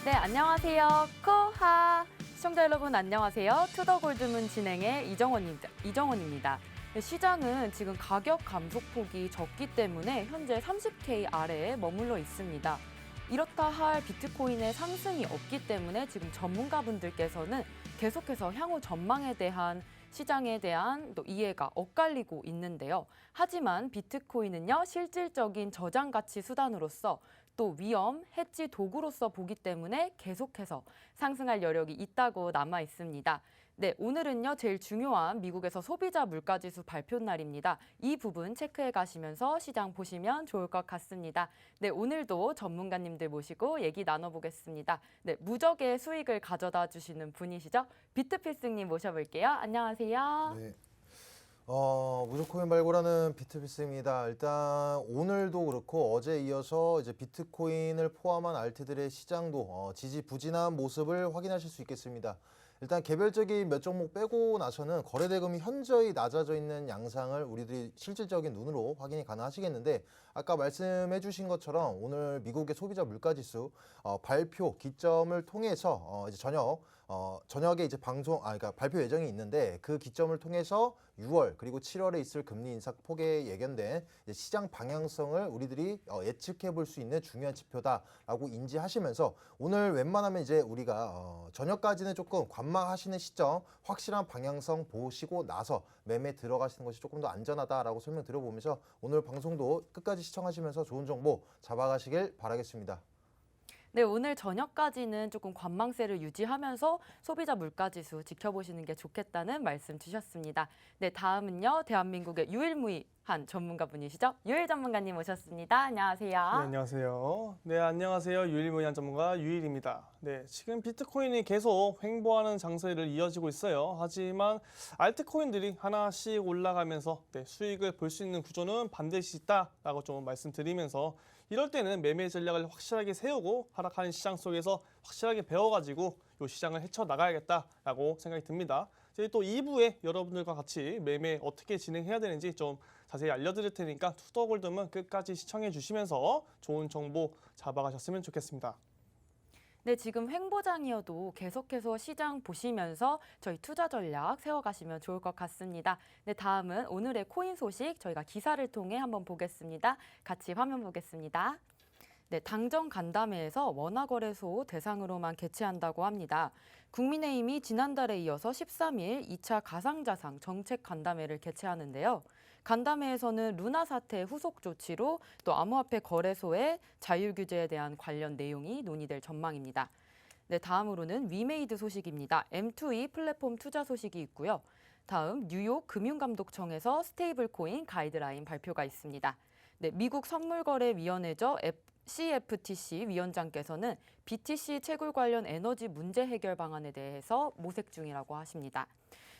네, 안녕하세요. 코하! 시청자 여러분 안녕하세요. 투더골드문 진행의 이정원입니다. 네, 시장은 지금 가격 감소폭이 적기 때문에 현재 30K 아래에 머물러 있습니다. 이렇다 할 비트코인의 상승이 없기 때문에 지금 전문가분들께서는 계속해서 향후 전망에 대한 시장에 대한 또 이해가 엇갈리고 있는데요. 하지만 비트코인은요, 실질적인 저장 가치 수단으로서 또 위험, 해지 도구로서 보기 때문에 계속해서 상승할 여력이 있다고 남아 있습니다. 네, 오늘은요, 제일 중요한 미국에서 소비자 물가지수 발표 날입니다. 이 부분 체크해 가시면서 시장 보시면 좋을 것 같습니다. 네, 오늘도 전문가님들 모시고 얘기 나눠보겠습니다. 네, 무적의 수익을 가져다 주시는 분이시죠. 비트필승님 모셔볼게요. 안녕하세요. 네. 무조코인 발굴하는 비트비스입니다. 일단 오늘도 그렇고 어제 이어서 이제 비트코인을 포함한 알트들의 시장도 지지부진한 모습을 확인하실 수 있겠습니다. 일단 개별적인 몇 종목 빼고 나서는 거래대금이 현저히 낮아져 있는 양상을 우리들이 실질적인 눈으로 확인이 가능하시겠는데, 아까 말씀해 주신 것처럼 오늘 미국의 소비자 물가지수 발표 기점을 통해서 이제 저녁에 이제 그러니까 발표 예정이 있는데, 그 기점을 통해서 6월 그리고 7월에 있을 금리 인상 폭에 예견된 이제 시장 방향성을 우리들이 예측해 볼 수 있는 중요한 지표다라고 인지하시면서, 오늘 웬만하면 이제 우리가 저녁까지는 조금 관망하시는 시점, 확실한 방향성 보시고 나서 매매 들어가시는 것이 조금 더 안전하다라고 설명 드려보면서 오늘 방송도 끝까지 시청하시면서 좋은 정보 잡아가시길 바라겠습니다. 네, 오늘 저녁까지는 조금 관망세를 유지하면서 소비자 물가지수 지켜보시는 게 좋겠다는 말씀 주셨습니다. 네, 다음은요, 대한민국의 유일무이한 전문가분이시죠. 유일 전문가님 오셨습니다. 안녕하세요. 네, 안녕하세요. 네, 안녕하세요. 유일무이한 전문가 유일입니다. 네, 지금 비트코인이 계속 횡보하는 장세를 이어지고 있어요. 하지만 알트코인들이 하나씩 올라가면서 수익을 볼 수 있는 구조는 반드시 있다라고 좀 말씀드리면서, 이럴 때는 매매 전략을 확실하게 세우고 하락하는 시장 속에서 확실하게 배워가지고 이 시장을 헤쳐나가야겠다라고 생각이 듭니다. 저희 또 2부에 여러분들과 같이 매매 어떻게 진행해야 되는지 좀 자세히 알려드릴 테니까 투더골드문 끝까지 시청해 주시면서 좋은 정보 잡아가셨으면 좋겠습니다. 네, 지금 횡보장이어도 계속해서 시장 보시면서 저희 투자 전략 세워가시면 좋을 것 같습니다. 네, 다음은 오늘의 코인 소식 저희가 기사를 통해 한번 보겠습니다. 같이 화면 보겠습니다. 네, 당정 간담회에서 원화거래소 대상으로만 개최한다고 합니다. 국민의힘이 지난달에 이어서 13일 2차 가상자산 정책 간담회를 개최하는데요. 간담회에서는 루나 사태 후속 조치로 또 암호화폐 거래소의 자율 규제에 대한 관련 내용이 논의될 전망입니다. 네, 다음으로는 위메이드 소식입니다. M2E 플랫폼 투자 소식이 있고요. 다음 뉴욕 금융감독청에서 스테이블 코인 가이드라인 발표가 있습니다. 네, 미국 선물거래위원회죠. CFTC 위원장께서는 BTC 채굴 관련 에너지 문제 해결 방안에 대해서 모색 중이라고 하십니다.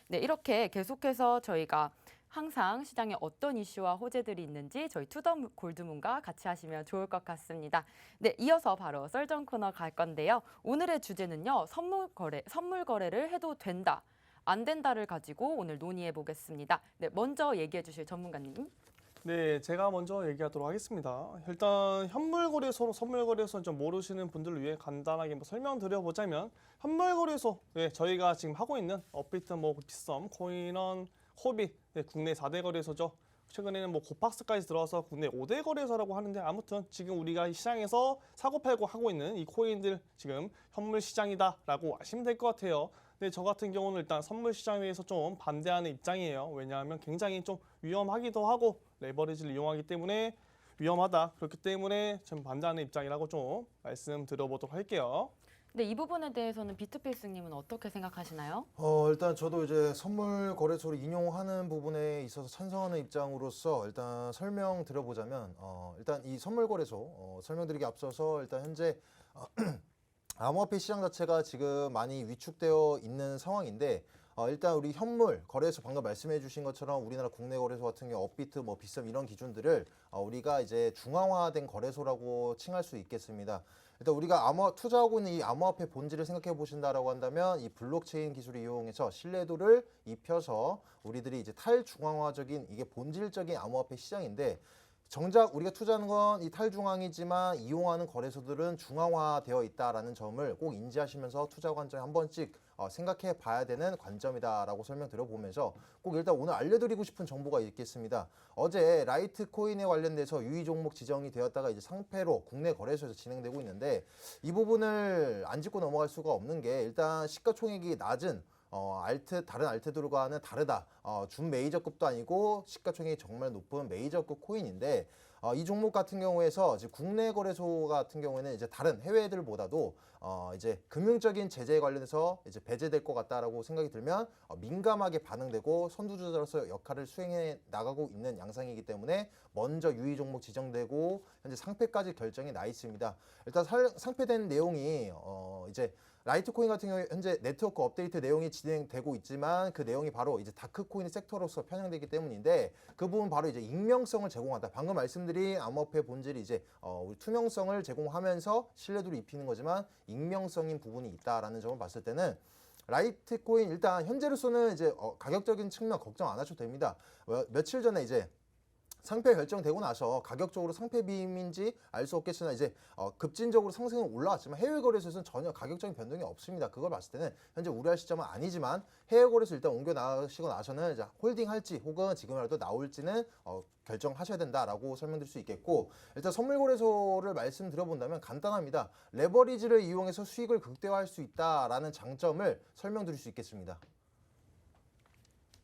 네, 이렇게 계속해서 저희가 항상 시장에 어떤 이슈와 호재들이 있는지 저희 투더 골드문과 같이 하시면 좋을 것 같습니다. 네, 이어서 바로 썰전 코너 갈 건데요. 오늘의 주제는요, 선물 거래를 해도 된다, 안 된다를 가지고 오늘 논의해 보겠습니다. 네, 먼저 얘기해 주실 전문가님. 네, 제가 먼저 얘기하도록 하겠습니다. 일단 현물거래소로 선물거래소 좀 모르시는 분들을 위해 간단하게 설명드려보자면, 현물거래소, 저희가 지금 하고 있는 업비트, 비썸, 코인원, 코비, 국내 4대 거래소죠. 최근에는 고팍스까지 들어와서 국내 5대 거래소라고 하는데, 아무튼 지금 우리가 이 시장에서 사고팔고 하고 있는 이 코인들 지금 현물 시장이다라고 아시면 될 것 같아요. 근데 저 같은 경우는 일단 선물 시장에 대해서 좀 반대하는 입장이에요. 왜냐하면 굉장히 좀 위험하기도 하고 레버리지를 이용하기 때문에 위험하다. 그렇기 때문에 좀 반대하는 입장이라고 좀 말씀드려보도록 할게요. 네, 이 부분에 대해서는 비트필승님은 어떻게 생각하시나요? 일단 저도 이제 선물 거래소를 인용하는 부분에 있어서 찬성하는 입장으로서 일단 설명 드려보자면, 일단 이 선물 거래소 설명드리기 앞서서 일단 현재 암호화폐 시장 자체가 지금 많이 위축되어 있는 상황인데, 일단 우리 현물 거래소 방금 말씀해 주신 것처럼 우리나라 국내 거래소 같은 경우 업비트, 비썸 이런 기준들을 우리가 이제 중앙화된 거래소라고 칭할 수 있겠습니다. 일단 우리가 투자하고 있는 이 암호화폐 본질을 생각해 보신다라고 한다면, 이 블록체인 기술을 이용해서 신뢰도를 입혀서 우리들이 이제 탈중앙화적인 이게 본질적인 암호화폐 시장인데, 정작 우리가 투자하는 건 이 탈중앙이지만 이용하는 거래소들은 중앙화되어 있다라는 점을 꼭 인지하시면서 투자 관점에 한 번씩 생각해 봐야 되는 관점이다라고 설명드려보면서 꼭 일단 오늘 알려드리고 싶은 정보가 있겠습니다. 어제 라이트코인에 관련돼서 유의 종목 지정이 되었다가 이제 상패로 국내 거래소에서 진행되고 있는데 이 부분을 안 짚고 넘어갈 수가 없는 게 일단 시가총액이 낮은 다른 알트들과는 다르다. 준 메이저급도 아니고 시가총액이 정말 높은 메이저급 코인인데 이 종목 같은 경우에서 이제 국내 거래소 같은 경우에는 이제 다른 해외들보다도 이제 금융적인 제재에 관련해서 이제 배제될 것 같다라고 생각이 들면 민감하게 반응되고 선두주자로서 역할을 수행해 나가고 있는 양상이기 때문에 먼저 유의 종목 지정되고 현재 상패까지 결정이 나 있습니다. 일단 상패된 내용이 이제 라이트코인 같은 경우에 현재 네트워크 업데이트 내용이 진행되고 있지만 그 내용이 바로 이제 다크코인 섹터로서 편향되기 때문인데 그 부분 바로 이제 익명성을 제공한다. 방금 말씀드린 암호화폐 본질이 이제 우리 투명성을 제공하면서 신뢰도를 입히는 거지만 익명성인 부분이 있다라는 점을 봤을 때는 라이트코인 일단 현재로서는 이제 가격적인 측면 걱정 안 하셔도 됩니다. 며칠 전에 이제 상패 결정되고 나서 가격적으로 상패 비임인지 알 수 없겠으나 이제 급진적으로 상승은 올라왔지만 해외 거래소에서는 전혀 가격적인 변동이 없습니다. 그걸 봤을 때는 현재 우려할 시점은 아니지만 해외 거래소 일단 옮겨 나가시고 나서는 이제 홀딩할지 혹은 지금이라도 나올지는 결정하셔야 된다라고 설명드릴 수 있겠고 일단 선물 거래소를 말씀드려본다면 간단합니다. 레버리지를 이용해서 수익을 극대화할 수 있다라는 장점을 설명드릴 수 있겠습니다.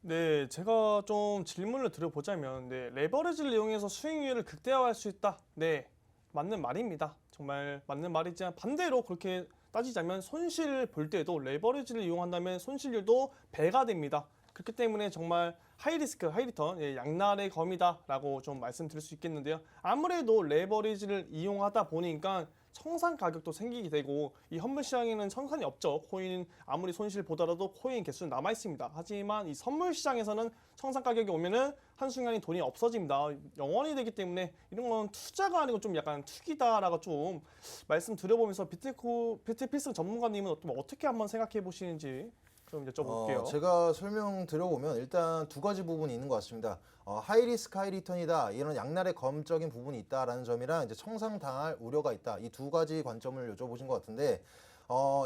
네, 제가 좀 질문을 드려보자면, 네, 레버리지를 이용해서 수익률을 극대화할 수 있다. 네, 맞는 말입니다. 정말 맞는 말이지만 반대로 그렇게 따지자면 손실을 볼 때도 레버리지를 이용한다면 손실률도 배가 됩니다. 그렇기 때문에 정말 하이리스크, 하이리턴, 양날의 검이다라고 좀 말씀드릴 수 있겠는데요. 아무래도 레버리지를 이용하다 보니까 청산 가격도 생기게 되고 이 현물 시장에는 청산이 없죠. 코인 아무리 손실 보더라도 코인 개수는 남아 있습니다. 하지만 이 선물 시장에서는 청산 가격이 오면은 한순간에 돈이 없어집니다. 영원이 되기 때문에 이런 건 투자가 아니고 좀 약간 투기다라고 좀 말씀드려보면서 비트피스 전문가님은 어떻게 한번 생각해 보시는지 좀 여쭤볼게요. 제가 설명드려보면 일단 두 가지 부분이 있는 것 같습니다. 하이리스크 하이리턴이다 이런 양날의 검적인 부분이 있다라는 점이랑 이제 청산당할 우려가 있다 이 두 가지 관점을 여쭤보신 것 같은데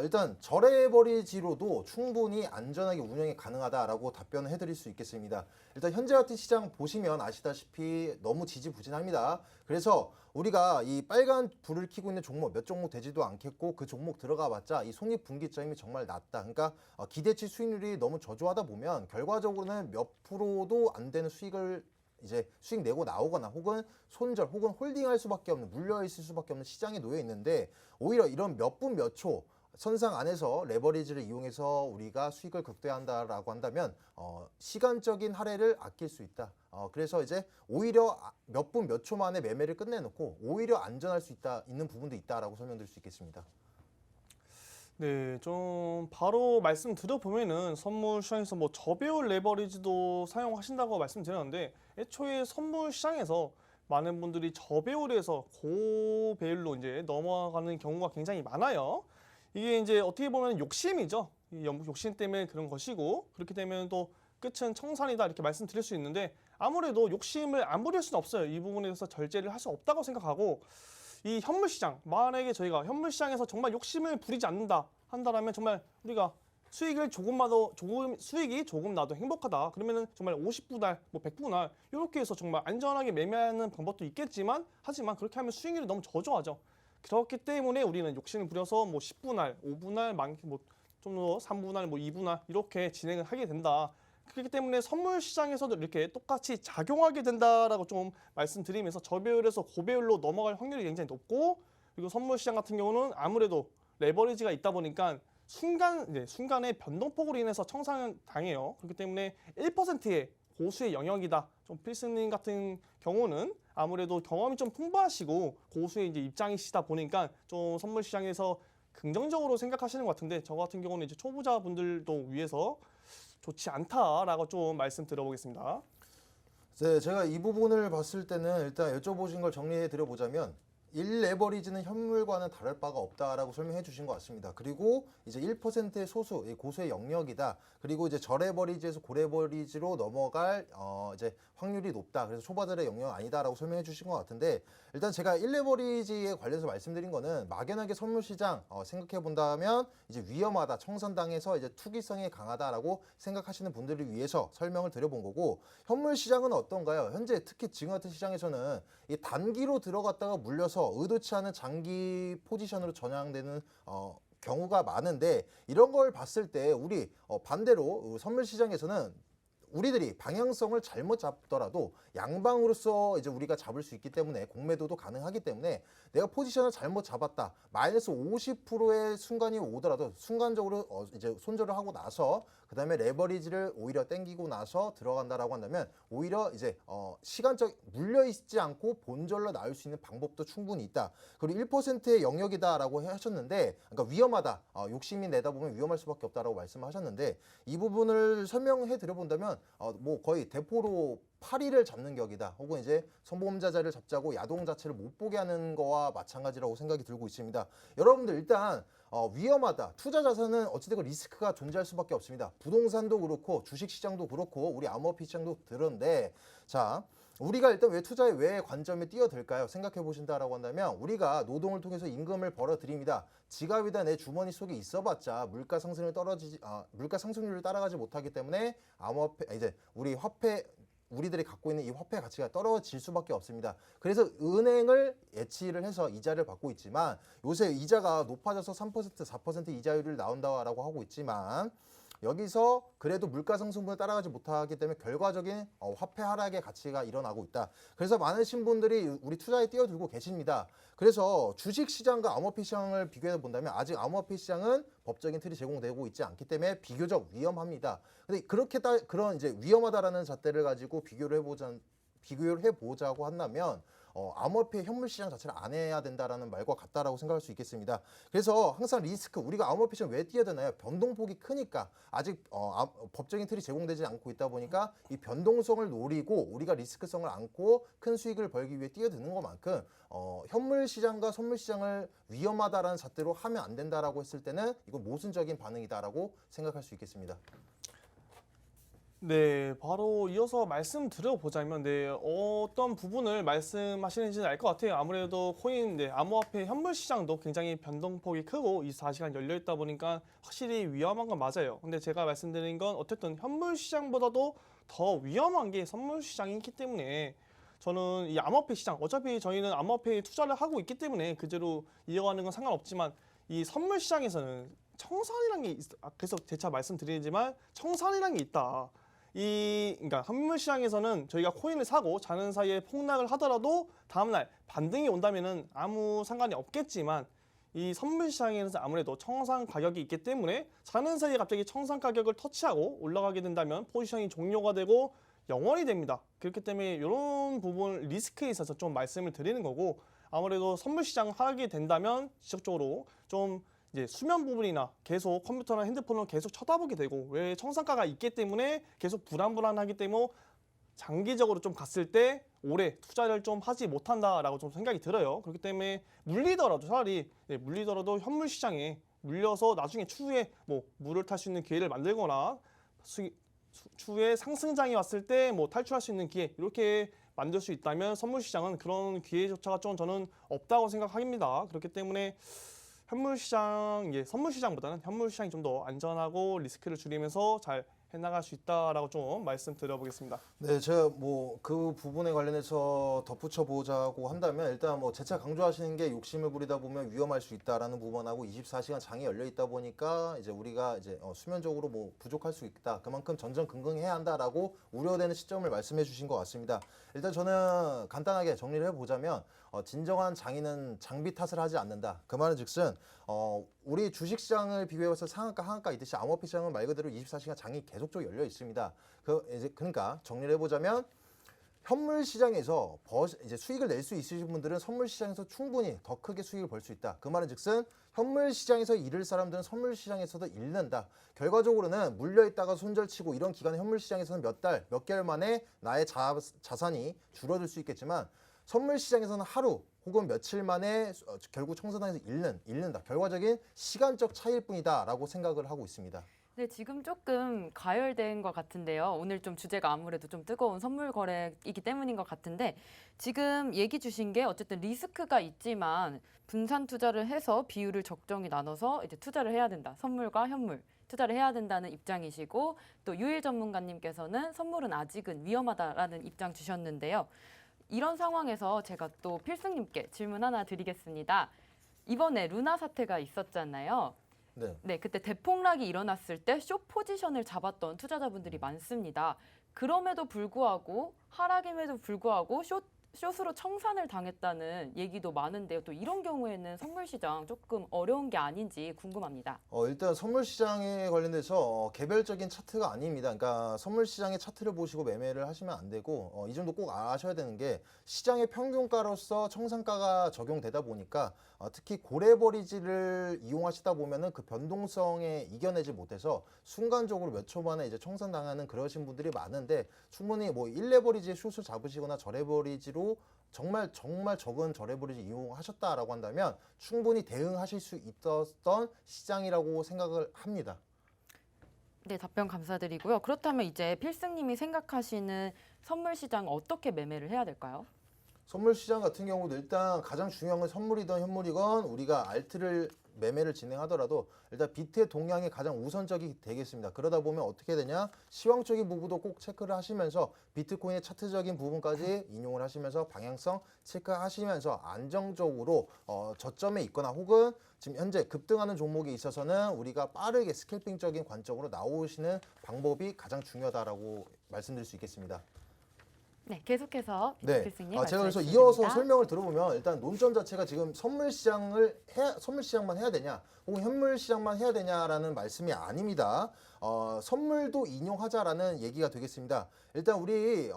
일단 저레버리지로도 충분히 안전하게 운영이 가능하다라고 답변을 해드릴 수 있겠습니다. 일단 현재 같은 시장 보시면 아시다시피 너무 지지부진합니다. 그래서 우리가 이 빨간 불을 켜고 있는 종목 몇 종목 되지도 않겠고 그 종목 들어가봤자 이 손익분기점이 정말 낮다. 그러니까 기대치 수익률이 너무 저조하다 보면 결과적으로는 몇 프로도 안 되는 수익을 이제 수익 내고 나오거나 혹은 손절 혹은 홀딩할 수밖에 없는 물려 있을 수밖에 없는 시장에 놓여 있는데 오히려 이런 몇 분 몇 초 선상 안에서 레버리지를 이용해서 우리가 수익을 극대화한다라고 한다면 시간적인 할애를 아낄 수 있다. 그래서 이제 오히려 몇 분 몇 초 만에 매매를 끝내놓고 오히려 안전할 수 있는 부분도 있다라고 설명드릴 수 있겠습니다. 네, 좀 바로 말씀드려보면은 선물 시장에서 뭐 저배율 레버리지도 사용하신다고 말씀드렸는데 애초에 선물 시장에서 많은 분들이 저배율에서 고배율로 이제 넘어가는 경우가 굉장히 많아요. 이게 이제 어떻게 보면 욕심이죠. 이 욕심 때문에 그런 것이고 그렇게 되면 또 끝은 청산이다 이렇게 말씀드릴 수 있는데 아무래도 욕심을 안 부릴 수는 없어요. 이 부분에 대해서 절제를 할 수 없다고 생각하고 이 현물 시장 만약에 저희가 현물 시장에서 정말 욕심을 부리지 않는다 한다라면 정말 우리가 수익이 조금 나도 행복하다. 그러면은 정말 50분할, 뭐 100분할 이렇게 해서 정말 안전하게 매매하는 방법도 있겠지만 하지만 그렇게 하면 수익률이 너무 저조하죠. 그렇기 때문에 우리는 욕심을 부려서 뭐 10분할, 5분할, 뭐좀 더 3분할, 뭐 2분할 이렇게 진행을 하게 된다. 그렇기 때문에 선물 시장에서도 이렇게 똑같이 작용하게 된다라고 좀 말씀드리면서 저배율에서 고배율로 넘어갈 확률이 굉장히 높고 그리고 선물 시장 같은 경우는 아무래도 레버리지가 있다 보니까 순간의 변동폭으로 인해서 청산을 당해요. 그렇기 때문에 1%의 고수의 영역이다. 좀 필스님 같은 경우는 아무래도 경험이 좀 풍부하시고 고수의 이제 입장이시다 보니까 좀 선물 시장에서 긍정적으로 생각하시는 것 같은데 저 같은 경우는 이제 초보자분들도 위해서 좋지 않다라고 좀 말씀드려보겠습니다. 네, 제가 이 부분을 봤을 때는 일단 여쭤보신 걸 정리해 드려보자면 1레버리지는 현물과는 다를 바가 없다라고 설명해 주신 것 같습니다. 그리고 이제 1%의 소수, 고수의 영역이다. 그리고 이제 저레버리지에서 고레버리지로 넘어갈 이제 확률이 높다. 그래서 초보자들의 영역 아니다라고 설명해 주신 것 같은데 일단 제가 1레버리지에 관련해서 말씀드린 거는 막연하게 선물 시장 생각해 본다면 이제 위험하다. 청산당해서 이제 투기성이 강하다라고 생각하시는 분들을 위해서 설명을 드려본 거고 현물 시장은 어떤가요? 현재 특히 지금 같은 시장에서는 이 단기로 들어갔다가 물려서 의도치 않은 장기 포지션으로 전향되는 경우가 많은데 이런 걸 봤을 때 우리 반대로 선물 시장에서는 우리들이 방향성을 잘못 잡더라도 양방으로서 이제 우리가 잡을 수 있기 때문에 공매도도 가능하기 때문에 내가 포지션을 잘못 잡았다. 마이너스 50%의 순간이 오더라도 순간적으로 이제 손절을 하고 나서 그다음에 레버리지를 오히려 땡기고 나서 들어간다라고 한다면 오히려 이제 시간적 물려 있지 않고 본절로 나올 수 있는 방법도 충분히 있다. 그리고 1%의 영역이다라고 하셨는데 그러니까 위험하다. 욕심이 내다 보면 위험할 수밖에 없다라고 말씀하셨는데 이 부분을 설명해 드려 본다면 뭐 거의 대포로 파리를 잡는 격이다. 혹은 이제 선보험자자를 잡자고 야동 자체를 못 보게 하는 거와 마찬가지라고 생각이 들고 있습니다. 여러분들 일단 위험하다. 투자 자산은 어찌됐건 리스크가 존재할 수밖에 없습니다. 부동산도 그렇고 주식시장도 그렇고 우리 암호화폐 시장도 그런데 자 우리가 일단 왜 투자에 왜 관점에 뛰어들까요? 생각해 보신다라고 한다면 우리가 노동을 통해서 임금을 벌어들입니다. 지갑이다 내 주머니 속에 있어봤자 물가 상승률을 따라가지 못하기 때문에 암호화폐 이제 우리들이 갖고 있는 이 화폐 가치가 떨어질 수밖에 없습니다. 그래서 은행을 예치를 해서 이자를 받고 있지만 요새 이자가 높아져서 3%, 4% 이자율을 나온다라고 하고 있지만 여기서 그래도 물가 상승분을 따라가지 못하기 때문에 결과적인 화폐 하락의 가치가 일어나고 있다. 그래서 많으신 분들이 우리 투자에 뛰어들고 계십니다. 그래서 주식시장과 암호화폐 시장을 비교해 본다면 아직 암호화폐 시장은 법적인 틀이 제공되고 있지 않기 때문에 비교적 위험합니다. 근데 그런 이제 위험하다라는 잣대를 가지고 비교를 해보자고 한다면 암호화폐 현물 시장 자체를 안 해야 된다라는 말과 같다라고 생각할 수 있겠습니다. 그래서 항상 리스크 우리가 암호화폐 시장 왜 뛰어드나요? 변동폭이 크니까 아직 법적인 틀이 제공되지 않고 있다 보니까 이 변동성을 노리고 우리가 리스크성을 안고 큰 수익을 벌기 위해 뛰어드는 것만큼 현물 시장과 선물 시장을 위험하다라는 잣대로 하면 안 된다라고 했을 때는 이건 모순적인 반응이다라고 생각할 수 있겠습니다. 네, 바로 이어서 말씀드려보자면, 네, 어떤 부분을 말씀하시는지는 알 것 같아요. 아무래도 코인, 네, 암호화폐 현물 시장도 굉장히 변동폭이 크고 24시간 열려있다 보니까 확실히 위험한 건 맞아요. 근데 제가 말씀드린 건 어쨌든 현물 시장보다도 더 위험한 게 선물 시장이기 때문에 저는 이 암호화폐 시장, 어차피 저희는 암호화폐에 투자를 하고 있기 때문에 그대로 이어가는 건 상관없지만 이 선물 시장에서는 청산이라는 게 계속 재차 말씀드리지만 청산이라는 게 있다. 그러니까 현물 시장에서는 저희가 코인을 사고 자는 사이에 폭락을 하더라도 다음날 반등이 온다면은 아무 상관이 없겠지만 이 선물 시장에서 아무래도 청산 가격이 있기 때문에 자는 사이에 갑자기 청산 가격을 터치하고 올라가게 된다면 포지션이 종료가 되고 영원이 됩니다. 그렇기 때문에 이런 부분 리스크에 있어서 좀 말씀을 드리는 거고 아무래도 선물 시장 하락이 된다면 지속적으로 좀 이제 수면 부분이나 계속 컴퓨터나 핸드폰을 계속 쳐다보게 되고 왜 청산가가 있기 때문에 계속 불안하기 때문에 장기적으로 좀 갔을 때 오래 투자를 좀 하지 못한다라고 좀 생각이 들어요. 그렇기 때문에 물리더라도 차라리 물리더라도 현물 시장에 물려서 나중에 추후에 뭐 물을 탈 수 있는 기회를 만들거나 추후에 상승장이 왔을 때 뭐 탈출할 수 있는 기회 이렇게 만들 수 있다면 선물 시장은 그런 기회조차가 좀 저는 없다고 생각합니다. 그렇기 때문에 현물 시장, 선물 시장보다는 현물 시장이 좀 더 안전하고 리스크를 줄이면서 잘 해나갈 수 있다라고 좀 말씀드려보겠습니다. 네, 제가 뭐 그 부분에 관련해서 덧붙여 보자고 한다면 일단 뭐 재차 강조하시는 게 욕심을 부리다 보면 위험할 수 있다라는 부분하고 24시간 장이 열려 있다 보니까 이제 우리가 이제 수면적으로 뭐 부족할 수 있다. 그만큼 전전긍긍해야 한다라고 우려되는 시점을 말씀해 주신 것 같습니다. 일단 저는 간단하게 정리를 해보자면 진정한 장인은 장비 탓을 하지 않는다. 그 말은 즉슨 우리 주식시장을 비교해서 상한가 하한가 있듯이 암호화폐 시장은 말 그대로 24시간 장이 계속적으로 열려 있습니다. 그러니까 정리를 해보자면 현물 시장에서 이제 수익을 낼 수 있으신 분들은 선물 시장에서 충분히 더 크게 수익을 벌 수 있다. 그 말은 즉슨 현물 시장에서 잃을 사람들은 선물 시장에서도 잃는다. 결과적으로는 물려있다가 손절치고 이런 기간에 현물 시장에서는 몇 개월 만에 나의 자산이 줄어들 수 있겠지만 선물 시장에서는 하루 혹은 며칠 만에 결국 청산당에서 잃는다. 결과적인 시간적 차이일 뿐이다라고 생각을 하고 있습니다. 네, 지금 조금 가열된 것 같은데요. 오늘 좀 주제가 아무래도 좀 뜨거운 선물 거래이기 때문인 것 같은데 지금 얘기 주신 게 어쨌든 리스크가 있지만 분산 투자를 해서 비율을 적정히 나눠서 이제 투자를 해야 된다. 선물과 현물. 투자를 해야 된다는 입장이시고 또 유일 전문가님께서는 선물은 아직은 위험하다라는 입장 주셨는데요. 이런 상황에서 제가 또 필승님께 질문 하나 드리겠습니다. 이번에 루나 사태가 있었잖아요. 네. 네, 그때 대폭락이 일어났을 때 숏 포지션을 잡았던 투자자분들이 많습니다. 그럼에도 불구하고 하락임에도 불구하고 숏으로 청산을 당했다는 얘기도 많은데요. 또 이런 경우에는 선물 시장 조금 어려운 게 아닌지 궁금합니다. 일단 선물 시장에 관련돼서 개별적인 차트가 아닙니다. 그러니까 선물 시장의 차트를 보시고 매매를 하시면 안 되고 이 점도 꼭 아셔야 되는 게 시장의 평균가로서 청산가가 적용되다 보니까 특히 고래버리지를 이용하시다 보면은 그 변동성에 이겨내지 못해서 순간적으로 몇 초 만에 이제 청산당하는 그러신 분들이 많은데 충분히 뭐 1레버리지의 숏을 잡으시거나 저레버리지로 정말 적은 저레버리지 이용하셨다라고 한다면 충분히 대응하실 수 있었던 시장이라고 생각을 합니다. 네, 답변 감사드리고요. 그렇다면 이제 필승님이 생각하시는 선물 시장 어떻게 매매를 해야 될까요? 선물 시장 같은 경우도 일단 가장 중요한 건 선물이든 현물이건 우리가 알트를 매매를 진행하더라도 일단 비트의 동향이 가장 우선적이 되겠습니다. 그러다 보면 어떻게 되냐? 시황적인 부분도 꼭 체크를 하시면서 비트코인의 차트적인 부분까지 인용을 하시면서 방향성 체크하시면서 안정적으로 저점에 있거나 혹은 지금 현재 급등하는 종목에 있어서는 우리가 빠르게 스캘핑적인 관점으로 나오시는 방법이 가장 중요하다라고 말씀드릴 수 있겠습니다. 네, 계속해서 네. 필승님 제가 그래서 말씀해 이어서 주십니다. 설명을 들어보면 일단 논점 자체가 지금 선물 시장만 해야 되냐, 혹은 현물 시장만 해야 되냐라는 말씀이 아닙니다. 선물도 인용하자라는 얘기가 되겠습니다. 일단 우리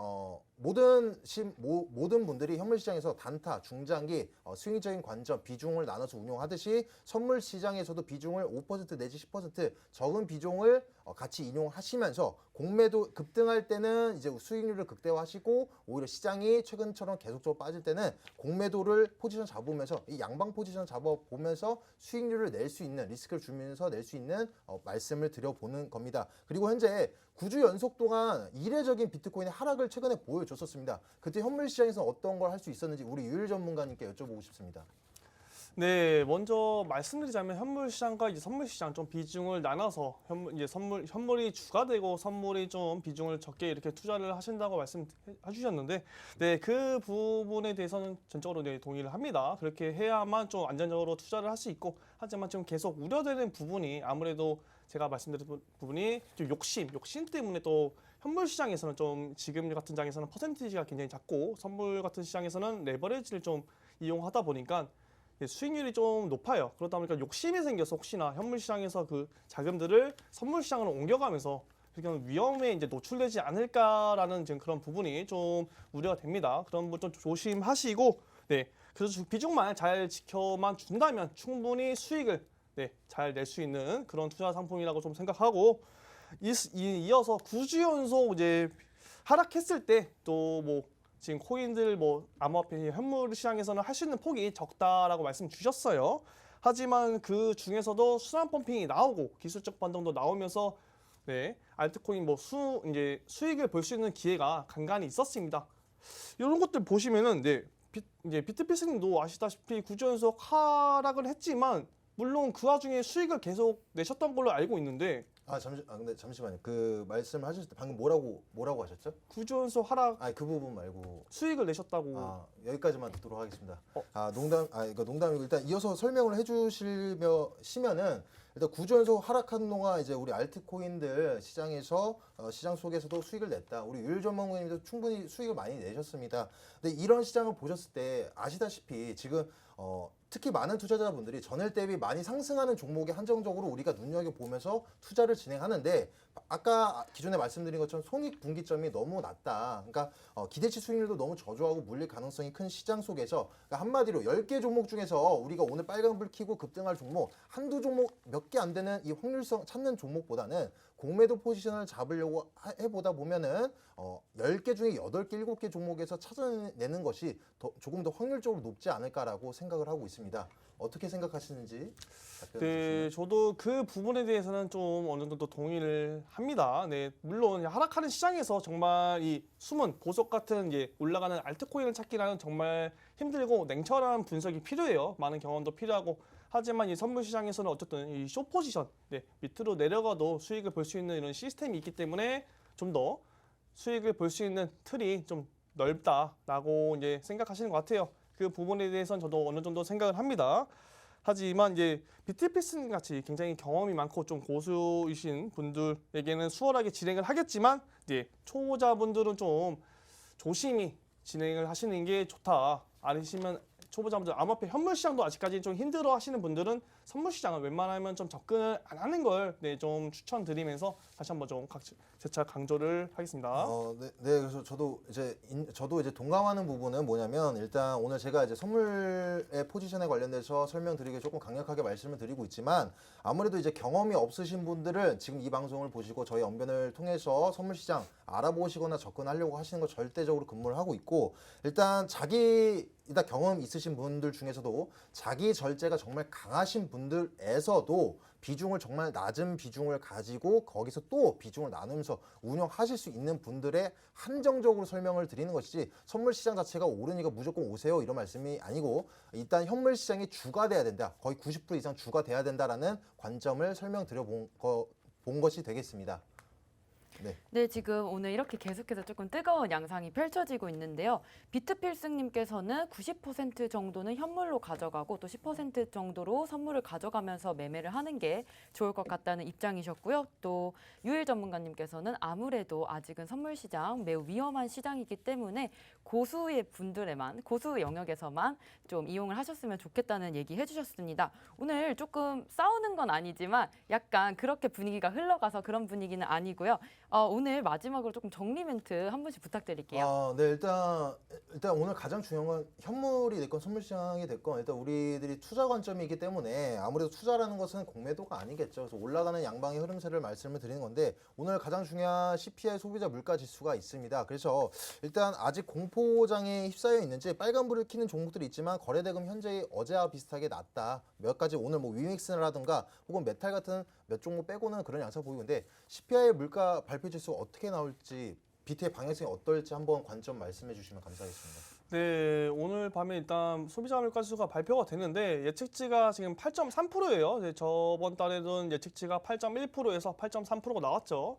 모든 분들이 현물 시장에서 단타, 중장기, 수익적인 관점, 비중을 나눠서 운용하듯이 선물 시장에서도 비중을 5% 내지 10% 적은 비중을 같이 인용하시면서 공매도 급등할 때는 이제 수익률을 극대화하시고 오히려 시장이 최근처럼 계속적으로 빠질 때는 공매도를 포지션 잡으면서 이 양방 포지션 잡아보면서 수익률을 낼 수 있는 리스크를 주면서 낼 수 있는 말씀을 드려보는 겁니다. 그리고 현재 9주 연속 동안 이례적인 비트코인의 하락을 최근에 보여줬었습니다. 그때 현물 시장에서 어떤 걸 할 수 있었는지 우리 유일 전문가님께 여쭤보고 싶습니다. 네, 먼저 말씀드리자면 현물 시장과 이제 선물 시장 좀 비중을 나눠서 현물이 주가 되고 선물이 좀 비중을 적게 이렇게 투자를 하신다고 말씀해 주셨는데, 네, 그 부분에 대해서는 전적으로 네, 동의를 합니다. 그렇게 해야만 좀 안전적으로 투자를 할 수 있고, 하지만 지금 계속 우려되는 부분이 아무래도 제가 말씀드린 부분이 좀 욕심 때문에 또 현물 시장에서는 좀 지금 같은 장에서는 퍼센티지가 굉장히 작고 선물 같은 시장에서는 레버리지를 좀 이용하다 보니까 수익률이 좀 높아요. 그러다 보니까 욕심이 생겨서 혹시나 현물 시장에서 그 자금들을 선물 시장으로 옮겨가면서 위험에 이제 노출되지 않을까라는 지금 그런 부분이 좀 우려가 됩니다. 그런 부분 좀 조심하시고, 네, 그래서 비중만 잘 지켜만 준다면 충분히 수익을 잘 낼 수 있는 그런 투자 상품이라고 좀 생각하고, 이어서 9주 연속 이제 하락했을 때 또 뭐 지금 코인들 뭐 암호화폐 현물 시장에서는 할 수 있는 폭이 적다라고 말씀 주셨어요. 하지만 그 중에서도 순환 펌핑이 나오고 기술적 반등도 나오면서 알트코인 이제 수익을 볼 수 있는 기회가 간간히 있었습니다. 이런 것들 보시면은 이제 비트필스님도 아시다시피 9주 연속 하락을 했지만 물론 그 와중에 수익을 계속 내셨던 걸로 알고 있는데 근데 잠시만요. 그 말씀하셨을 때 방금 뭐라고 하셨죠? 9주 연속 하락 그 부분 말고 수익을 내셨다고. 여기까지만 듣도록 하겠습니다. 이거 농담이고 일단 이어서 설명을 해주시면은 일단 9주 연속 하락한 동안 이제 우리 알트코인들 시장에서 시장 속에서도 수익을 냈다. 우리 유일 전문가님도 충분히 수익을 많이 내셨습니다. 근데 이런 시장을 보셨을 때 아시다시피 지금 특히 많은 투자자분들이 전일 대비 많이 상승하는 종목에 한정적으로 우리가 눈여겨보면서 투자를 진행하는데 아까 기존에 말씀드린 것처럼 손익분기점이 너무 낮다. 그러니까 기대치 수익률도 너무 저조하고 물릴 가능성이 큰 시장 속에서 그러니까 한마디로 10개 종목 중에서 우리가 오늘 빨간불 켜고 급등할 종목 한두 종목 몇 개 안 되는 이 확률성 찾는 종목보다는 공매도 포지션을 잡으려고 해보다 보면은 10개 중에 8개, 7개 종목에서 찾아내는 것이 조금 더 확률적으로 높지 않을까라고 생각을 하고 있습니다. 어떻게 생각하시는지 답변 네, 주시면. 저도 그 부분에 대해서는 좀 어느 정도 동의를 합니다. 네, 물론 하락하는 시장에서 정말 이 숨은 보석 같은 올라가는 알트코인을 찾기라는 정말 힘들고 냉철한 분석이 필요해요. 많은 경험도 필요하고. 하지만 이 선물 시장에서는 어쨌든 이 숏 포지션, 네, 밑으로 내려가도 수익을 볼 수 있는 이런 시스템이 있기 때문에 좀 더 수익을 볼 수 있는 틀이 좀 넓다라고 이제 생각하시는 것 같아요. 그 부분에 대해서는 저도 어느 정도 생각을 합니다. 하지만 이제 비트피스 같이 굉장히 경험이 많고 좀 고수이신 분들에게는 수월하게 진행을 하겠지만 이제 초보자분들은 좀 조심히 진행을 하시는 게 좋다. 아니시면 초보자분들 암호화폐 현물 시장도 아직까지 좀 힘들어 하시는 분들은 선물 시장을 웬만하면 좀 접근을 안 하는 걸 좀 추천드리면서 다시 한번 좀 재차 강조를 하겠습니다. 네, 그래서 저도 이제 동감하는 부분은 뭐냐면 일단 오늘 제가 이제 선물의 포지션에 관련돼서 설명드리기 조금 강력하게 말씀을 드리고 있지만 아무래도 이제 경험이 없으신 분들은 지금 이 방송을 보시고 저희 언변을 통해서 선물 시장 알아보시거나 접근하려고 하시는 거 절대적으로 금물을 하고 있고 일단 일단 경험 있으신 분들 중에서도 자기 절제가 정말 강하신 분들에서도 비중을 정말 낮은 비중을 가지고 거기서 또 비중을 나누면서 운영하실 수 있는 분들의 한정적으로 설명을 드리는 것이지 선물 시장 자체가 오르니까 무조건 오세요 이런 말씀이 아니고 일단 현물 시장이 주가 돼야 된다. 거의 90% 이상 주가 돼야 된다라는 관점을 설명드려 본 것이 되겠습니다. 네, 지금 오늘 이렇게 계속해서 조금 뜨거운 양상이 펼쳐지고 있는데요. 비트필승님께서는 90% 정도는 현물로 가져가고 또 10% 정도로 선물을 가져가면서 매매를 하는 게 좋을 것 같다는 입장이셨고요. 또 유일 전문가님께서는 아무래도 아직은 선물 시장 매우 위험한 시장이기 때문에 고수의 분들에만 고수 영역에서만 좀 이용을 하셨으면 좋겠다는 얘기 해주셨습니다. 오늘 조금 싸우는 건 아니지만 약간 그렇게 분위기가 흘러가서 그런 분위기는 아니고요. 오늘 마지막으로 조금 정리 멘트 한 분씩 부탁드릴게요. 네, 일단 오늘 가장 중요한 건 현물이 됐건 선물 시장이 됐건 일단 우리들이 투자 관점이기 때문에 아무래도 투자라는 것은 공매도가 아니겠죠. 그래서 올라가는 양방의 흐름세를 말씀을 드리는 건데 오늘 가장 중요한 CPI 소비자 물가 지수가 있습니다. 그래서 일단 아직 공포장에 휩싸여 있는지 빨간불을 켜는 종목들이 있지만 거래대금 현재 어제와 비슷하게 낮다. 몇 가지 오늘 뭐 위믹스라든가 혹은 메탈 같은 몇 종목 빼고는 그런 양상 보이고 있는데 CPI 물가 발표 지수 어떻게 나올지 비트의 방향성이 어떨지 한번 관점 말씀해 주시면 감사하겠습니다. 네, 오늘 밤에 일단 소비자 물가 지수가 발표가 됐는데 예측치가 지금 8.3%예요. 저번 달에는 예측치가 8.1%에서 8.3%가 나왔죠.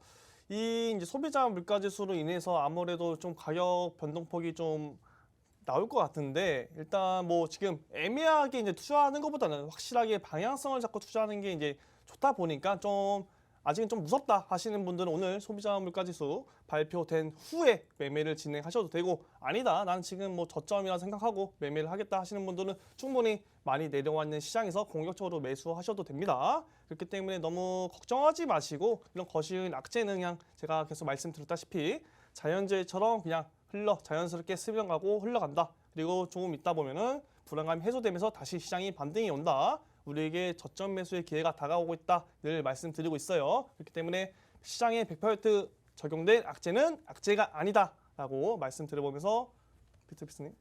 이 이제 소비자 물가 지수로 인해서 아무래도 좀 가격 변동폭이 좀 나올 것 같은데 일단 뭐 지금 애매하게 이제 투자하는 것보다는 확실하게 방향성을 잡고 투자하는 게 이제 좋다 보니까 좀 아직은 좀 무섭다 하시는 분들은 오늘 소비자 물가지수 발표된 후에 매매를 진행하셔도 되고 아니다 난 지금 뭐 저점이라 생각하고 매매를 하겠다 하시는 분들은 충분히 많이 내려와 있는 시장에서 공격적으로 매수하셔도 됩니다. 그렇기 때문에 너무 걱정하지 마시고 이런 거시적인 악재는 그냥 제가 계속 말씀드렸다시피 자연재해처럼 그냥 자연스럽게 스며가고 흘러간다. 그리고 조금 있다 보면은 불안감이 해소되면서 다시 시장이 반등이 온다. 우리에게 저점 매수의 기회가 다가오고 있다 늘 말씀드리고 있어요. 그렇기 때문에 시장에 100% 적용된 악재는 악재가 아니다라고 말씀드려보면서 비트피스님.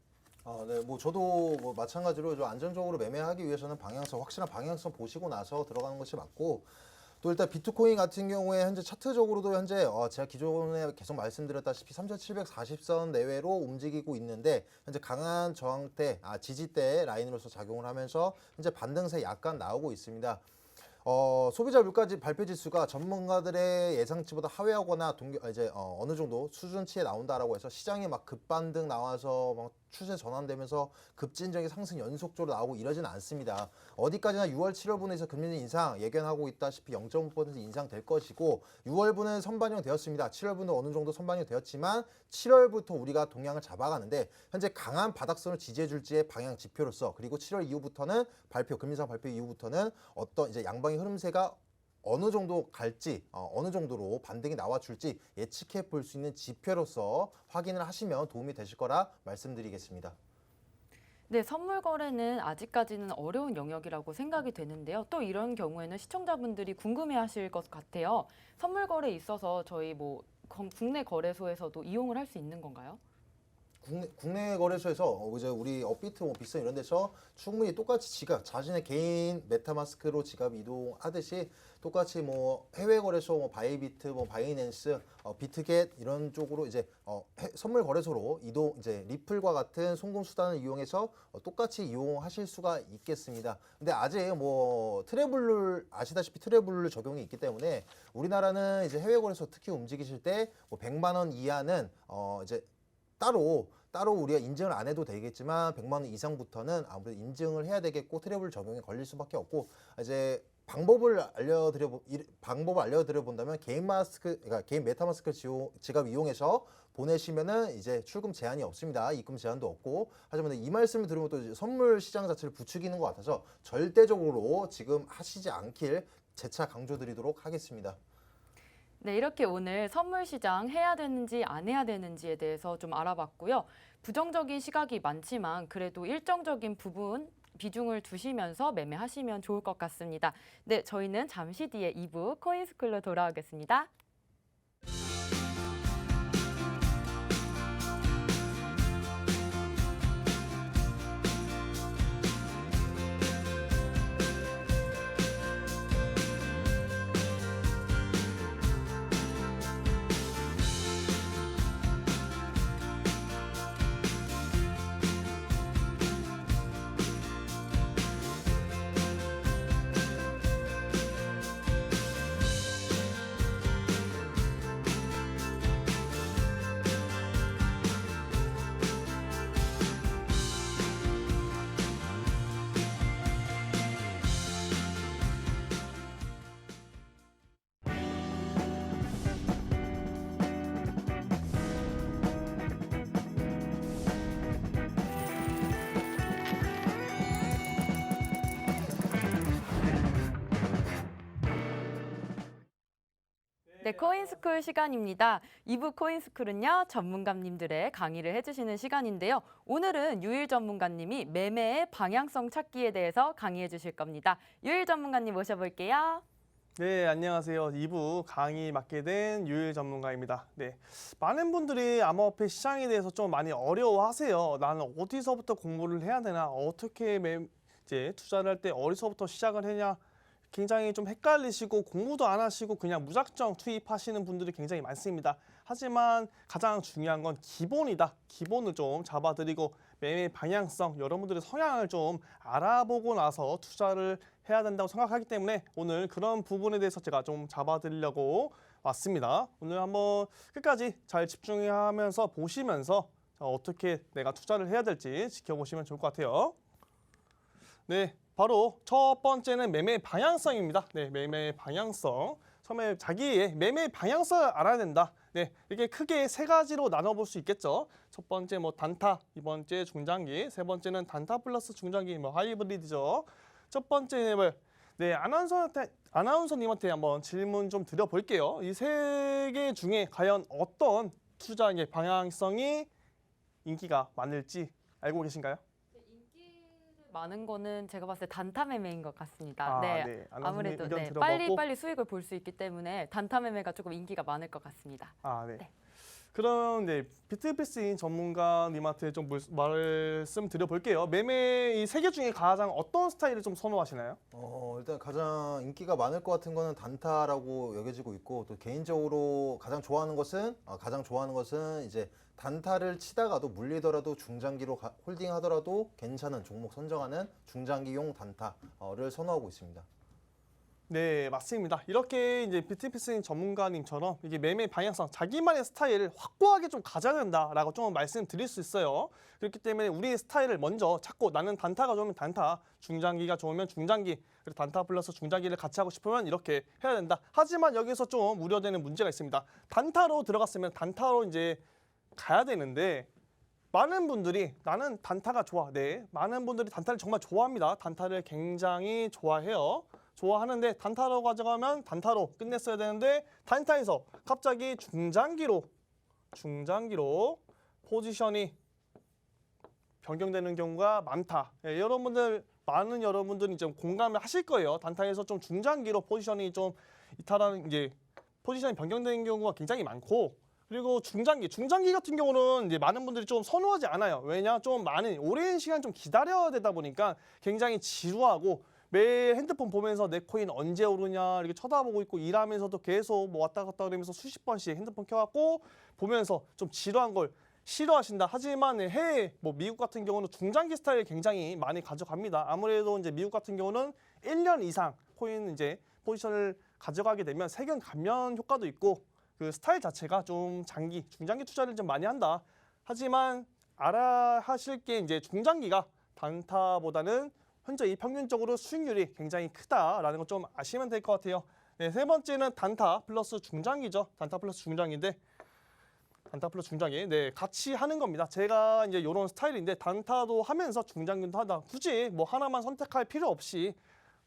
네, 뭐 저도 뭐 마찬가지로 좀 안정적으로 매매하기 위해서는 확실한 방향성 보시고 나서 들어가는 것이 맞고 또 일단 비트코인 같은 경우에 현재 차트적으로도 현재 제가 기존에 계속 말씀드렸다시피 3,740선 내외로 움직이고 있는데 현재 강한 저항대, 지지대 라인으로서 작용을 하면서 현재 반등세 약간 나오고 있습니다. 소비자 물가지 발표 지수가 전문가들의 예상치보다 하회하거나 어느 정도 수준치에 나온다라고 해서 시장에 막 급반등 나와서 막 추세 전환되면서 급진적인 상승 연속적으로 나오고 이러지는 않습니다. 어디까지나 6월, 7월분에서 금리 인상 예견하고 있다시피 0.5% 인상될 것이고 6월분은 선반영 되었습니다. 7월분도 어느 정도 선반영 되었지만 7월부터 우리가 동향을 잡아가는데 현재 강한 바닥선을 지지해줄지의 방향 지표로서 그리고 7월 이후부터는 금리 인상 발표 이후부터는 어떤 이제 양방의 흐름세가 어느 정도 갈지 어느 정도로 반등이 나와줄지 예측해 볼 수 있는 지표로서 확인을 하시면 도움이 되실 거라 말씀드리겠습니다. 네, 선물 거래는 아직까지는 어려운 영역이라고 생각이 되는데요. 또 이런 경우에는 시청자분들이 궁금해하실 것 같아요. 선물 거래에 있어서 저희 뭐 국내 거래소에서도 이용을 할 수 있는 건가요? 국내 거래소에서 이제 우리 업비트, 뭐 빅슨 이런 데서 충분히 똑같이 지갑, 자신의 개인 메타마스크로 지갑 이동하듯이 똑같이 뭐 해외 거래소, 뭐 바이비트, 뭐 바이낸스, 비트겟 이런 쪽으로 이제 선물 거래소로 이동, 이제 리플과 같은 송금 수단을 이용해서 똑같이 이용하실 수가 있겠습니다. 근데 아직 뭐 트래블룰 아시다시피 트래블룰 적용이 있기 때문에 우리나라는 이제 해외 거래소 특히 움직이실 때 뭐 100만 원 이하는 이제 따로 우리가 인증을 안 해도 되겠지만 100만 원 이상부터는 아무래도 인증을 해야 되겠고 트래블 적용에 걸릴 수밖에 없고, 이제 방법을 알려드려 본다면 그러니까 개인 메타마스크 지갑 이용해서 보내시면은 이제 출금 제한이 없습니다. 입금 제한도 없고. 하지만 이 말씀을 들으면 또 이제 선물 시장 자체를 부추기는 것 같아서 절대적으로 지금 하시지 않길 재차 강조드리도록 하겠습니다. 네, 이렇게 오늘 선물 시장 해야 되는지 안 해야 되는지에 대해서 좀 알아봤고요. 부정적인 시각이 많지만 그래도 일정적인 부분 비중을 두시면서 매매하시면 좋을 것 같습니다. 네, 저희는 잠시 뒤에 2부 코인스쿨로 돌아오겠습니다. 네, 코인스쿨 시간입니다. 2부 코인스쿨은요, 전문가님들의 강의를 해주시는 시간인데요. 오늘은 유일 전문가님이 매매의 방향성 찾기에 대해서 강의해 주실 겁니다. 유일 전문가님 모셔볼게요. 네, 안녕하세요. 2부 강의 맡게 된 유일 전문가입니다. 네, 많은 분들이 암호화폐 시장에 대해서 좀 많이 어려워하세요. 나는 어디서부터 공부를 해야 되나, 어떻게 이제 투자를 할 때 어디서부터 시작을 해냐, 굉장히 좀 헷갈리시고 공부도 안 하시고 그냥 무작정 투입하시는 분들이 굉장히 많습니다. 하지만 가장 중요한 건 기본이다. 기본을 좀 잡아드리고 매매 방향성, 여러분들의 성향을 좀 알아보고 나서 투자를 해야 된다고 생각하기 때문에 오늘 그런 부분에 대해서 제가 좀 잡아드리려고 왔습니다. 오늘 한번 끝까지 잘 집중하면서 보시면서 어떻게 내가 투자를 해야 될지 지켜보시면 좋을 것 같아요. 네, 바로 첫 번째는 매매 방향성입니다. 네, 매매 방향성. 처음에 자기의 매매 방향성을 알아야 된다. 네, 이게 크게 세 가지로 나눠볼 수 있겠죠. 첫 번째 뭐 단타, 두 번째 중장기, 세 번째는 단타 플러스 중장기, 뭐 하이브리드죠. 첫 번째 네, 아나운서님한테 한번 질문 좀 드려볼게요. 이 세 개 중에 과연 어떤 투자의 방향성이 인기가 많을지 알고 계신가요? 많은 거는 제가 봤을 때 단타 매매인 것 같습니다. 네, 아무래도 의견 네, 들어봤고. 빨리 수익을 볼 수 있기 때문에 단타 매매가 조금 인기가 많을 것 같습니다. 네. 네. 그럼 비트피스인 전문가님한테 좀 말씀 드려볼게요. 매매 이 세 개 중에 가장 어떤 스타일을 좀 선호하시나요? 일단 가장 인기가 많을 것 같은 거는 단타라고 여겨지고 있고, 또 개인적으로 가장 좋아하는 것은 이제 단타를 치다가도 물리더라도 중장기로 홀딩하더라도 괜찮은 종목 선정하는 중장기용 단타를 선호하고 있습니다. 네, 맞습니다. 이렇게 이제 비트피스인 전문가님처럼 이게 매매 방향성, 자기만의 스타일을 확고하게 좀 가져야 된다라고 좀 말씀드릴 수 있어요. 그렇기 때문에 우리의 스타일을 먼저 찾고 나는 단타가 좋으면 단타, 중장기가 좋으면 중장기, 그리고 단타 플러스 중장기를 같이 하고 싶으면 이렇게 해야 된다. 하지만 여기서 좀 우려되는 문제가 있습니다. 단타로 들어갔으면 단타로 이제 가야 되는데 많은 분들이 나는 단타가 좋아. 네, 많은 분들이 단타를 정말 좋아합니다. 단타를 굉장히 좋아하는데 단타로 가져가면 단타로 끝냈어야 되는데 단타에서 갑자기 중장기로 포지션이 변경되는 경우가 많다. 예, 여러분들 많은 여러분들이 좀 공감을 하실 거예요. 단타에서 좀 중장기로 포지션이 좀 이탈하는 이제 포지션이 변경되는 경우가 굉장히 많고 그리고 중장기 같은 경우는 이제 많은 분들이 좀 선호하지 않아요. 왜냐? 좀 많은 오랜 시간 좀 기다려야 되다 보니까 굉장히 지루하고 매일 핸드폰 보면서 내 코인 언제 오르냐 이렇게 쳐다보고 있고 일하면서도 계속 뭐 왔다 갔다 그러면서 수십 번씩 핸드폰 켜갖고 보면서 좀 지루한 걸 싫어하신다. 하지만 해외 뭐 미국 같은 경우는 중장기 스타일 굉장히 많이 가져갑니다. 아무래도 이제 미국 같은 경우는 1년 이상 코인 이제 포지션을 가져가게 되면 세금 감면 효과도 있고 그 스타일 자체가 좀 중장기 투자를 좀 많이 한다. 하지만 알아 하실 게 이제 중장기가 단타보다는 현재 이 평균적으로 수익률이 굉장히 크다라는 거 좀 아시면 될 것 같아요. 네, 세 번째는 단타 플러스 중장기죠. 단타 플러스 중장기인데 단타 플러스 중장기 네 같이 하는 겁니다. 제가 이제 이런 스타일인데 단타도 하면서 중장기도 하다. 굳이 뭐 하나만 선택할 필요 없이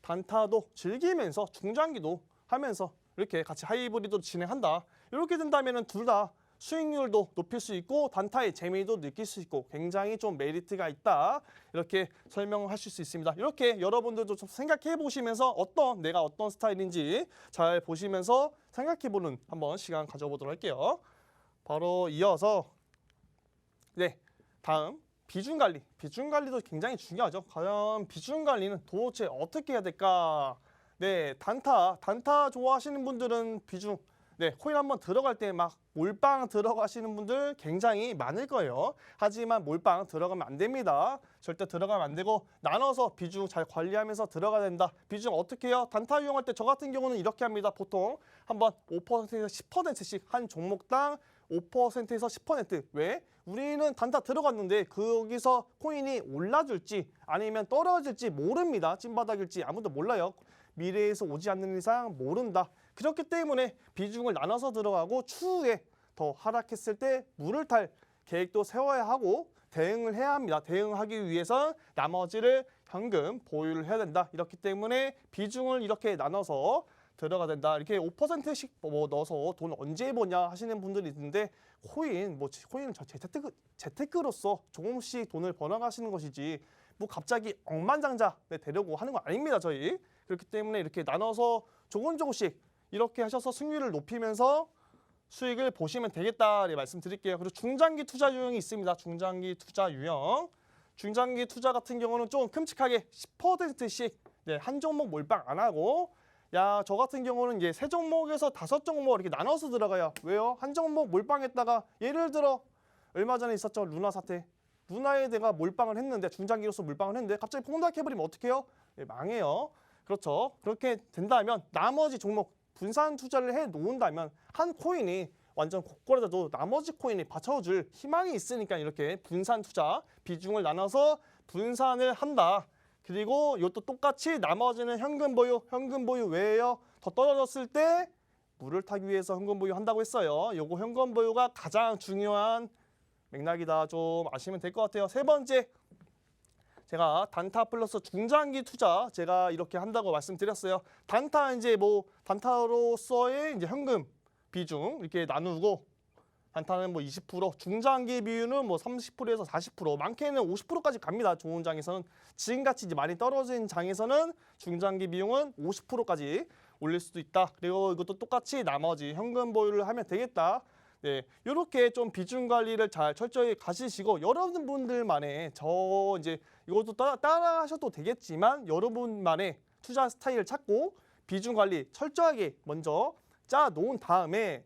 단타도 즐기면서 중장기도 하면서 이렇게 같이 하이브리드로 진행한다. 이렇게 된다면은 둘 다 수익률도 높일 수 있고 단타의 재미도 느낄 수 있고 굉장히 좀 메리트가 있다. 이렇게 설명하실 수 있습니다. 이렇게 여러분들도 좀 생각해 보시면서 내가 어떤 스타일인지 잘 보시면서 생각해 보는 한번 시간 가져보도록 할게요. 바로 이어서 네 다음 비중 관리. 비중 관리도 굉장히 중요하죠. 과연 비중 관리는 도대체 어떻게 해야 될까? 네, 단타 좋아하시는 분들은 비중, 네, 코인 한번 들어갈 때 막 몰빵 들어가시는 분들 굉장히 많을 거예요. 하지만 몰빵 들어가면 안 됩니다. 절대 들어가면 안 되고 나눠서 비중 잘 관리하면서 들어가야 된다. 비중 어떻게 해요? 단타 이용할 때 저 같은 경우는 이렇게 합니다. 보통 한번 5%에서 10%씩 한 종목당 5%에서 10%. 왜? 우리는 단타 들어갔는데 거기서 코인이 올라줄지 아니면 떨어질지 모릅니다. 찐바닥일지 아무도 몰라요. 미래에서 오지 않는 이상 모른다. 그렇기 때문에 비중을 나눠서 들어가고 추후에 더 하락했을 때 물을 탈 계획도 세워야 하고 대응을 해야 합니다. 대응하기 위해서 나머지를 현금 보유를 해야 된다. 이렇기 때문에 비중을 이렇게 나눠서 들어가야 된다. 이렇게 5%씩 뭐 넣어서 돈 언제 버냐 하시는 분들이 있는데 코인은 재테크로서 조금씩 돈을 벌어가시는 것이지 뭐 갑자기 억만장자 되려고 하는 거 아닙니다. 저희. 그렇기 때문에 이렇게 나눠서 조금씩 이렇게 하셔서 승률을 높이면서 수익을 보시면 되겠다 말씀드릴게요. 그리고 중장기 투자 유형이 있습니다. 중장기 투자 유형. 중장기 투자 같은 경우는 좀 큼직하게 10%씩 한 종목 몰빵 안 하고 저 같은 경우는 이제 3종목에서 5종목 이렇게 나눠서 들어가요. 왜요? 한 종목 몰빵했다가 예를 들어 얼마 전에 있었죠. 루나 사태. 루나에 내가 몰빵을 했는데 중장기로서 몰빵을 했는데 갑자기 폭락해버리면 어떡해요? 망해요. 그렇죠. 그렇게 된다면 나머지 종목 분산 투자를 해 놓은다면 한 코인이 완전 고퀄이라도 나머지 코인이 받쳐줄 희망이 있으니까 이렇게 분산 투자 비중을 나눠서 분산을 한다. 그리고 이것도 똑같이 나머지는 현금 보유 외에요. 더 떨어졌을 때 물을 타기 위해서 현금 보유 한다고 했어요. 요거 현금 보유가 가장 중요한 맥락이다. 좀 아시면 될 것 같아요. 세 번째, 제가 단타 플러스 중장기 투자 제가 이렇게 한다고 말씀드렸어요. 단타 이제 뭐 단타로서의 이제 현금 비중 이렇게 나누고 단타는 뭐 20%, 중장기 비율은 뭐 30%에서 40%, 많게는 50%까지 갑니다. 좋은 장에서는 지금같이 이제 많이 떨어진 장에서는 중장기 비용은 50%까지 올릴 수도 있다. 그리고 이것도 똑같이 나머지 현금 보유를 하면 되겠다. 네, 이렇게 좀 비중 관리를 잘 철저히 가지시고 여러분들만의 이제 이것도 따라 하셔도 되겠지만 여러분만의 투자 스타일을 찾고 비중 관리 철저하게 먼저 짜 놓은 다음에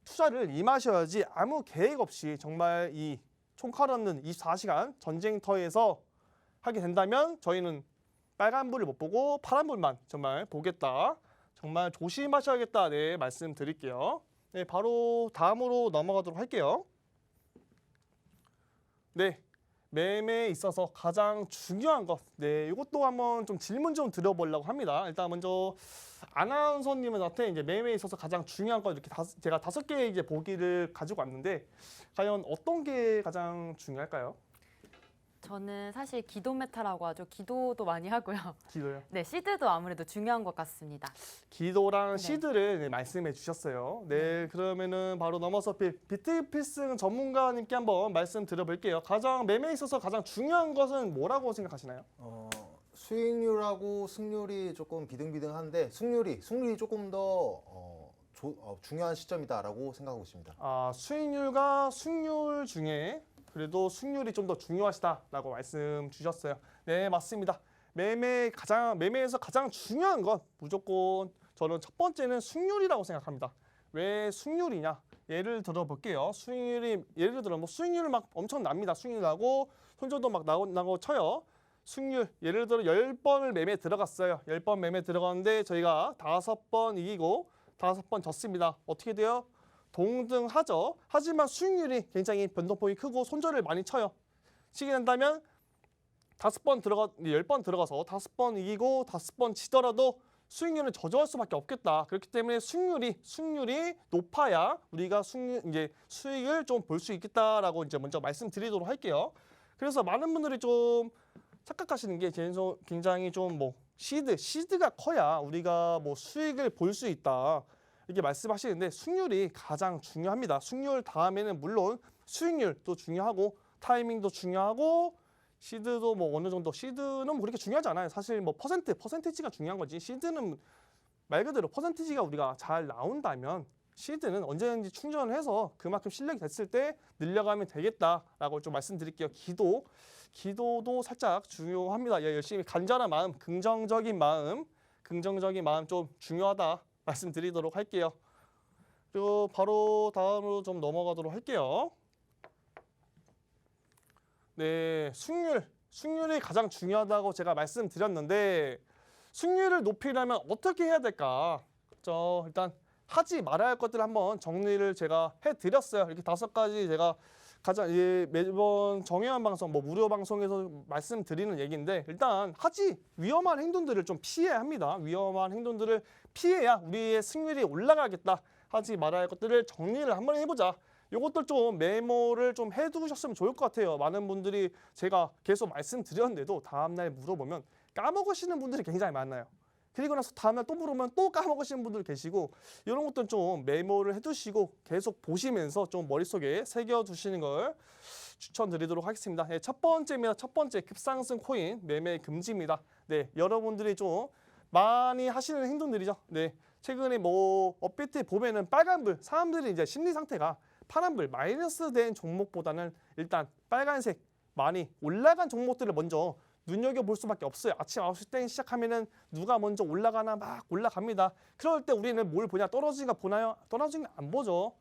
투자를 임하셔야지 아무 계획 없이 정말 이 총칼 없는 24시간 전쟁터에서 하게 된다면 저희는 빨간불을 못 보고 파란불만 정말 보겠다. 정말 조심하셔야겠다. 네, 말씀드릴게요. 네, 바로 다음으로 넘어가도록 할게요. 네, 매매에 있어서 가장 중요한 것. 네, 이것도 한번 좀 질문 좀 드려보려고 합니다. 일단 먼저 아나운서님한테 이제 매매에 있어서 가장 중요한 것 이렇게 제가 5개 이제 보기를 가지고 왔는데 과연 어떤 게 가장 중요할까요? 저는 사실 기도 메타라고 하죠. 기도도 많이 하고요. 기도요. 네, 시드도 아무래도 중요한 것 같습니다. 기도랑 네. 시드를 네, 말씀해 주셨어요. 네, 그러면은 바로 넘어서 비트 필승 전문가님께 한번 말씀 드려볼게요. 가장 매매에 있어서 가장 중요한 것은 뭐라고 생각하시나요? 수익률하고 승률이 조금 비등비등한데 승률이 조금 더 중요한 시점이다라고 생각하고 있습니다. 아, 수익률과 승률 중에 그래도 승률이 좀 더 중요하시다라고 말씀 주셨어요. 네, 맞습니다. 매매에서 가장 중요한 건 무조건 저는 첫 번째는 승률이라고 생각합니다. 왜 승률이냐? 예를 들어 볼게요. 예를 들어 뭐 수익률 막 엄청 납니다. 수익률 나고 손절도 막 나고 쳐요. 승률 예를 들어 10번을 매매 들어갔어요. 10번 매매 들어갔는데 저희가 5번 이기고 5번 졌습니다. 어떻게 돼요? 동등하죠. 하지만 수익률이 굉장히 변동폭이 크고 손절을 많이 쳐요. 치게 된다면 10번 들어가서 5번 이기고 5번 지더라도 수익률은 저조할 수밖에 없겠다. 그렇기 때문에 승률이 높아야 우리가 수익을 좀 볼 수 있겠다라고 이제 먼저 말씀드리도록 할게요. 그래서 많은 분들이 좀 착각하시는 게 굉장히 좀 뭐 시드가 커야 우리가 뭐 수익을 볼 수 있다. 이렇게 말씀하시는데 승률이 가장 중요합니다. 승률 다음에는 물론 수익률도 중요하고 타이밍도 중요하고 시드도 뭐 어느 정도 시드는 뭐 그렇게 중요하지 않아요. 사실 뭐 퍼센티지가 중요한 거지. 시드는 말 그대로 퍼센티지가 우리가 잘 나온다면 시드는 언제든지 충전을 해서 그만큼 실력이 됐을 때 늘려가면 되겠다라고 좀 말씀드릴게요. 기도도 살짝 중요합니다. 열심히 간절한 마음, 긍정적인 마음 좀 중요하다 말씀드리도록 할게요. 그리고 바로 다음으로 좀 넘어가도록 할게요. 네, 승률이 가장 중요하다고 제가 말씀드렸는데 승률을 높이려면 어떻게 해야 될까? 일단 하지 말아야 할 것들을 한번 정리를 제가 해드렸어요. 이렇게 5가지 제가 가장 매번 정회원 방송, 뭐 무료 방송에서 말씀드리는 얘기인데 일단 위험한 행동들을 좀 피해야 합니다. 위험한 행동들을 피해야 우리의 승률이 올라가겠다. 하지 말아야 할 것들을 정리를 한번 해보자. 요것들 좀 메모를 좀 해두셨으면 좋을 것 같아요. 많은 분들이 제가 계속 말씀드렸는데도 다음날 물어보면 까먹으시는 분들이 굉장히 많아요. 그리고 나서 다음날 또 물어보면 또 까먹으시는 분들 계시고 이런 것들 좀 메모를 해두시고 계속 보시면서 좀 머릿속에 새겨두시는 걸 추천드리도록 하겠습니다. 네, 첫 번째입니다. 첫 번째 급상승 코인 매매 금지입니다. 네, 여러분들이 좀 많이 하시는 행동들이죠. 네, 최근에 뭐 업비트에 보면은 빨간불 사람들이 이제 심리 상태가 파란불 마이너스 된 종목보다는 일단 빨간색 많이 올라간 종목들을 먼저 눈여겨볼 수밖에 없어요. 아침 9시 땡 시작하면은 누가 먼저 올라가나 막 올라갑니다. 그럴 때 우리는 뭘 보냐? 떨어지는 거 보나요? 떨어지는 거 안 보죠.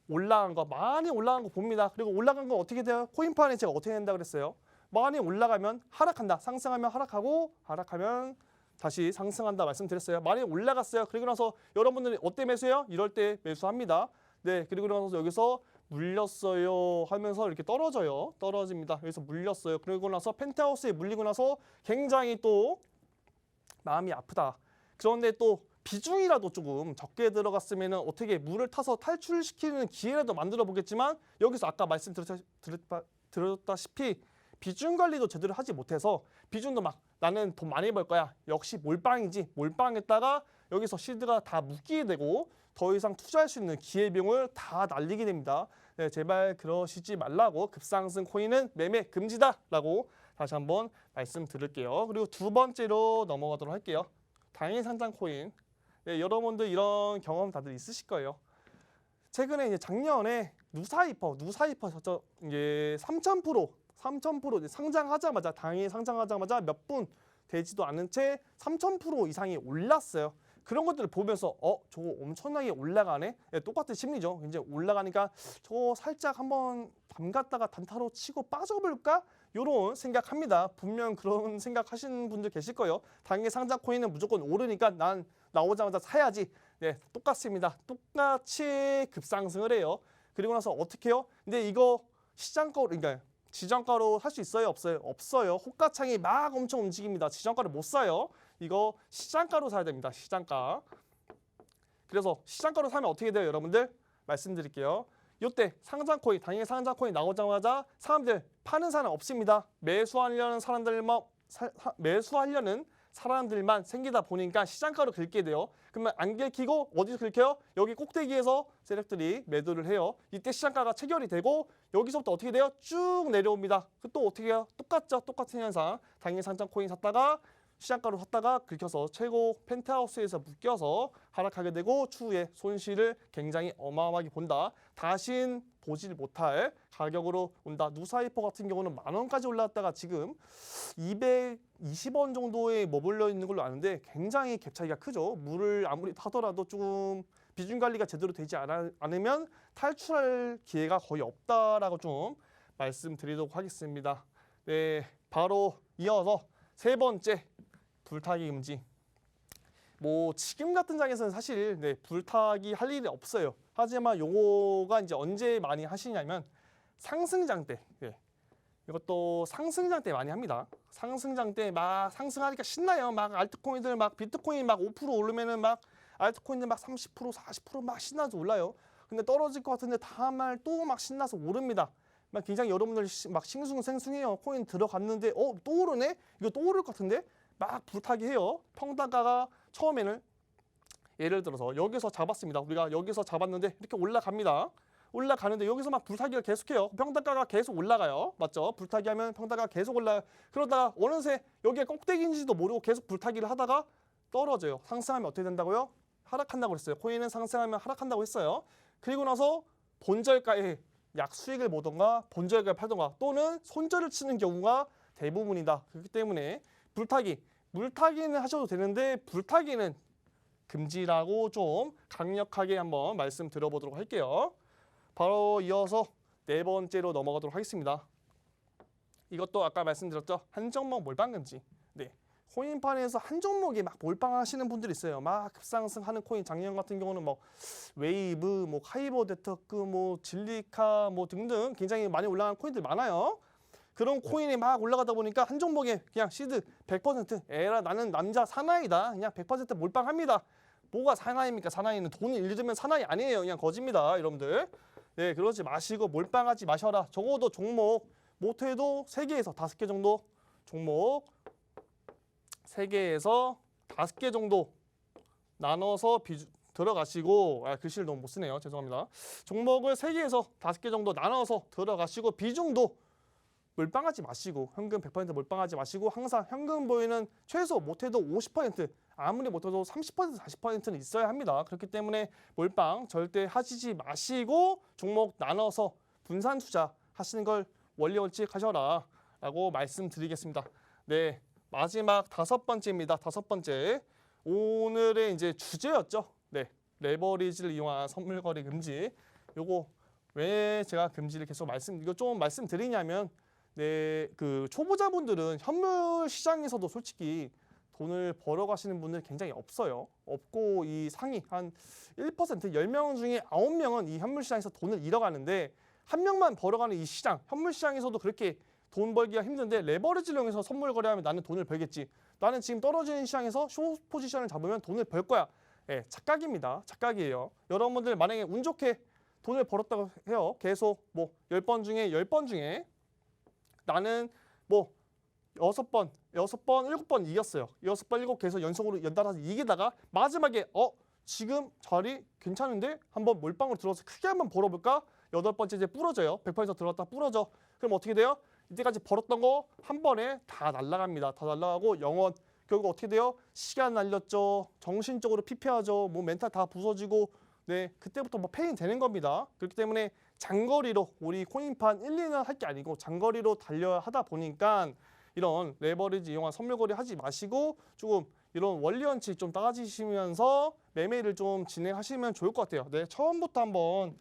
올라간 거, 많이 올라간 거 봅니다. 그리고 올라간 거 어떻게 돼요? 코인판에 제가 어떻게 된다 그랬어요? 많이 올라가면 하락한다. 상승하면 하락하고 하락하면 다시 상승한다 말씀드렸어요. 많이 올라갔어요. 그리고 나서 여러분들이 어때 매수해요? 이럴 때 매수합니다. 네, 그리고 나서 여기서 물렸어요 하면서 이렇게 떨어집니다. 여기서 물렸어요. 그리고 나서 펜트하우스에 물리고 나서 굉장히 또 마음이 아프다. 그런데 또 비중이라도 조금 적게 들어갔으면 어떻게 물을 타서 탈출시키는 기회라도 만들어 보겠지만 여기서 아까 말씀드렸다시피 비중 관리도 제대로 하지 못해서 비중도 막 나는 돈 많이 벌 거야. 역시 몰빵했다가 여기서 시드가 다 묶이게 되고 더 이상 투자할 수 있는 기회비용을 다 날리게 됩니다. 네, 제발 그러시지 말라고 급상승 코인은 매매 금지다라고 다시 한번 말씀드릴게요. 그리고 두 번째로 넘어가도록 할게요. 당일 상장 코인. 네, 여러분들 이런 경험 다들 있으실 거예요. 최근에 이제 작년에 누사이퍼 이제 3,000% 상장하자마자 당일 상장하자마자 몇 분 되지도 않은 채 3,000% 이상이 올랐어요. 그런 것들을 보면서 저거 엄청나게 올라가네. 네, 똑같은 심리죠. 이제 올라가니까 저거 살짝 한번 담갔다가 단타로 치고 빠져볼까? 요런 생각합니다. 분명 그런 생각하시는 분들 계실 거예요. 당일 상장 코인은 무조건 오르니까 난 나오자마자 사야지. 네, 똑같습니다. 똑같이 급상승을 해요. 그리고 나서 어떻게 해요? 근데 이거 시장가로, 그러니까 지정가로 살 수 있어요? 없어요? 없어요. 호가창이 막 엄청 움직입니다. 지정가를 못 사요. 이거 시장가로 사야 됩니다. 시장가. 그래서 시장가로 사면 어떻게 돼요, 여러분들? 말씀드릴게요. 이때 상장 코인, 당일 상장 코인 나오자마자 사람들 파는 사람 없습니다. 매수하려는 사람들만 생기다 보니까 시장가로 긁게 돼요. 그러면 안 긁히고 어디서 긁혀요? 여기 꼭대기에서 세력들이 매도를 해요. 이때 시장가가 체결이 되고 여기서부터 어떻게 돼요? 쭉 내려옵니다. 또 어떻게 해요? 똑같죠? 똑같은 현상. 당일 상장 코인 샀다가 시장가로 샀다가 긁혀서 최고 펜트하우스에서 묶여서 하락하게 되고 추후에 손실을 굉장히 어마어마하게 본다. 다신 보질 못할 가격으로 온다. 누사이퍼 같은 경우는 10,000원까지 올라왔다가 지금 220원 정도에 머물러 있는 걸로 아는데 굉장히 갭 차이가 크죠. 물을 아무리 타더라도 조금 비중 관리가 제대로 되지 않으면 탈출할 기회가 거의 없다라고 좀 말씀드리도록 하겠습니다. 네, 바로 이어서 세 번째 불타기 금지. 뭐 지금 같은 장에서는 사실 불타기 할 일이 없어요. 하지만 요거가 이제 언제 많이 하시냐면 상승장 때. 이것도 상승장 때 많이 합니다. 상승장 때 막 상승하니까 신나요. 막 알트코인들 막 비트코인 막 5% 오르면은 막 알트코인들 막 30% 40% 막 신나서 올라요. 근데 떨어질 것 같은데 다음 날 또 막 신나서 오릅니다. 막 굉장히 여러분들 막 싱숭생숭해요. 코인 들어갔는데 또 오르네? 이거 또 오를 것 같은데? 막 불타기 해요. 평단가가 처음에는 예를 들어서 여기서 잡았습니다. 우리가 여기서 잡았는데 이렇게 올라갑니다. 올라가는데 여기서 막 불타기를 계속해요. 평단가가 계속 올라가요. 맞죠? 불타기 하면 평단가가 계속 올라요. 그러다가 어느새 여기가 꼭대기인지도 모르고 계속 불타기를 하다가 떨어져요. 상승하면 어떻게 된다고요? 하락한다고 했어요. 코인은 상승하면 하락한다고 했어요. 그리고 나서 본절가에 약 수익을 보던가 본절가에 팔던가 또는 손절을 치는 경우가 대부분이다. 그렇기 때문에 물타기는 하셔도 되는데 불타기는 금지라고 좀 강력하게 한번 말씀드려보도록 할게요. 바로 이어서 네 번째로 넘어가도록 하겠습니다. 이것도 아까 말씀드렸죠. 한 종목 몰빵 금지. 네, 코인판에서 한 종목에 막 몰빵하시는 분들이 있어요. 막 급상승하는 코인 작년 같은 경우는 뭐 웨이브, 뭐 카이버 네트워크, 뭐 진리카, 뭐 등등 굉장히 많이 올라간 코인들 많아요. 그런 코인이 막 올라가다 보니까 한 종목에 그냥 시드 100% 에라 나는 남자 사나이다. 그냥 100% 몰빵합니다. 뭐가 사나이입니까? 사나이는 돈을 잃으면 사나이 아니에요. 그냥 거짓입니다. 여러분들. 네, 그러지 마시고 몰빵하지 마셔라. 적어도 종목 못해도 3개에서 5개 정도 종목 3개에서 5개 정도 나눠서 들어가시고 글씨를 너무 못 쓰네요. 죄송합니다. 종목을 3개에서 5개 정도 나눠서 들어가시고 비중도 몰빵하지 마시고 현금 100% 몰빵하지 마시고 항상 현금 보유는 최소 못해도 50% 아무리 못해도 30% 40%는 있어야 합니다. 그렇기 때문에 몰빵 절대 하시지 마시고 종목 나눠서 분산 투자 하시는 걸 원리 원칙 하셔라 라고 말씀드리겠습니다. 네, 마지막 5번째입니다. 5번째 오늘의 이제 주제였죠. 네, 레버리지를 이용한 선물 거래 금지. 요거 왜 제가 금지를 계속 이거 좀 말씀드리냐면 네, 그 초보자분들은 현물 시장에서도 솔직히 돈을 벌어가시는 분들 굉장히 없어요. 없고 이 상위 한 1%, 10명 중에 9명은 이 현물 시장에서 돈을 잃어가는데 한 명만 벌어가는 이 시장, 현물 시장에서도 그렇게 돈 벌기가 힘든데 레버리지를 이용해서 선물 거래하면 나는 돈을 벌겠지. 나는 지금 떨어지는 시장에서 숏 포지션을 잡으면 돈을 벌 거야. 네, 착각입니다. 착각이에요. 여러분들 만약에 운 좋게 돈을 벌었다고 해요. 계속 뭐 10번 중에 10번 중에 나는 뭐 6번, 7번 이겼어요. 6번, 7번 계속 연속으로 연달아서 이기다가 마지막에 지금 자리 괜찮은데 한번 몰빵으로 들어서 크게 한번 벌어볼까? 8번째 이제 부러져요. 100% 들어갔다 부러져. 그럼 어떻게 돼요? 이때까지 벌었던 거 한 번에 다 날아갑니다. 다 날아가고 영원. 결국 어떻게 돼요? 시간 날렸죠. 정신적으로 피폐하죠. 뭐 멘탈 다 부서지고 네, 그때부터 뭐 페인 되는 겁니다. 그렇기 때문에 장거리로 우리 코인판 1, 2년 할 게 아니고 장거리로 달려야 하다 보니까 이런 레버리지 이용한 선물 거래 하지 마시고 조금 이런 원리 원칙 좀 따지시면서 매매를 좀 진행하시면 좋을 것 같아요. 네, 처음부터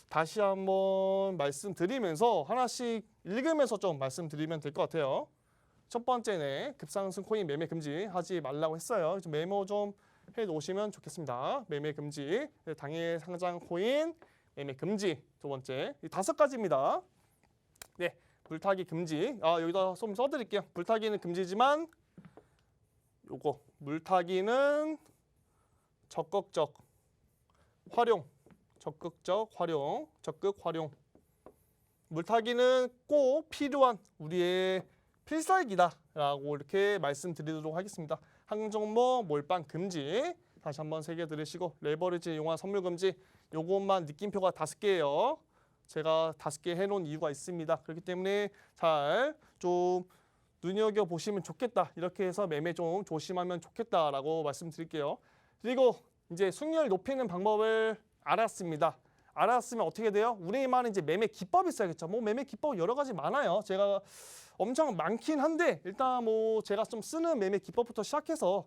다시 한번 말씀드리면서 하나씩 읽으면서 좀 말씀드리면 될 것 같아요. 첫 번째는 급상승 코인 매매 금지 하지 말라고 했어요. 좀 메모 좀 해놓으시면 좋겠습니다. 매매 금지, 당일 상장 코인 매매 금지. 두 번째, 5가지입니다. 네, 물타기 금지. 여기다 좀 써드릴게요. 물타기는 금지지만 요거 물타기는 적극적 활용 적극 활용. 물타기는 꼭 필요한 우리의 필살기다라고 이렇게 말씀드리도록 하겠습니다. 항정모 몰빵 금지. 다시 한번 새겨 들으시고 레버리지 이용한 선물 금지. 요것만 느낌표가 5개예요. 제가 5개 해놓은 이유가 있습니다. 그렇기 때문에 잘 좀 눈여겨보시면 좋겠다. 이렇게 해서 매매 좀 조심하면 좋겠다라고 말씀드릴게요. 그리고 이제 수익률 높이는 방법을 알았습니다. 알았으면 어떻게 돼요? 우리만의 이제 매매 기법이 있어야겠죠. 뭐 매매 기법 여러 가지 많아요. 제가 엄청 많긴 한데 일단 뭐 제가 좀 쓰는 매매 기법부터 시작해서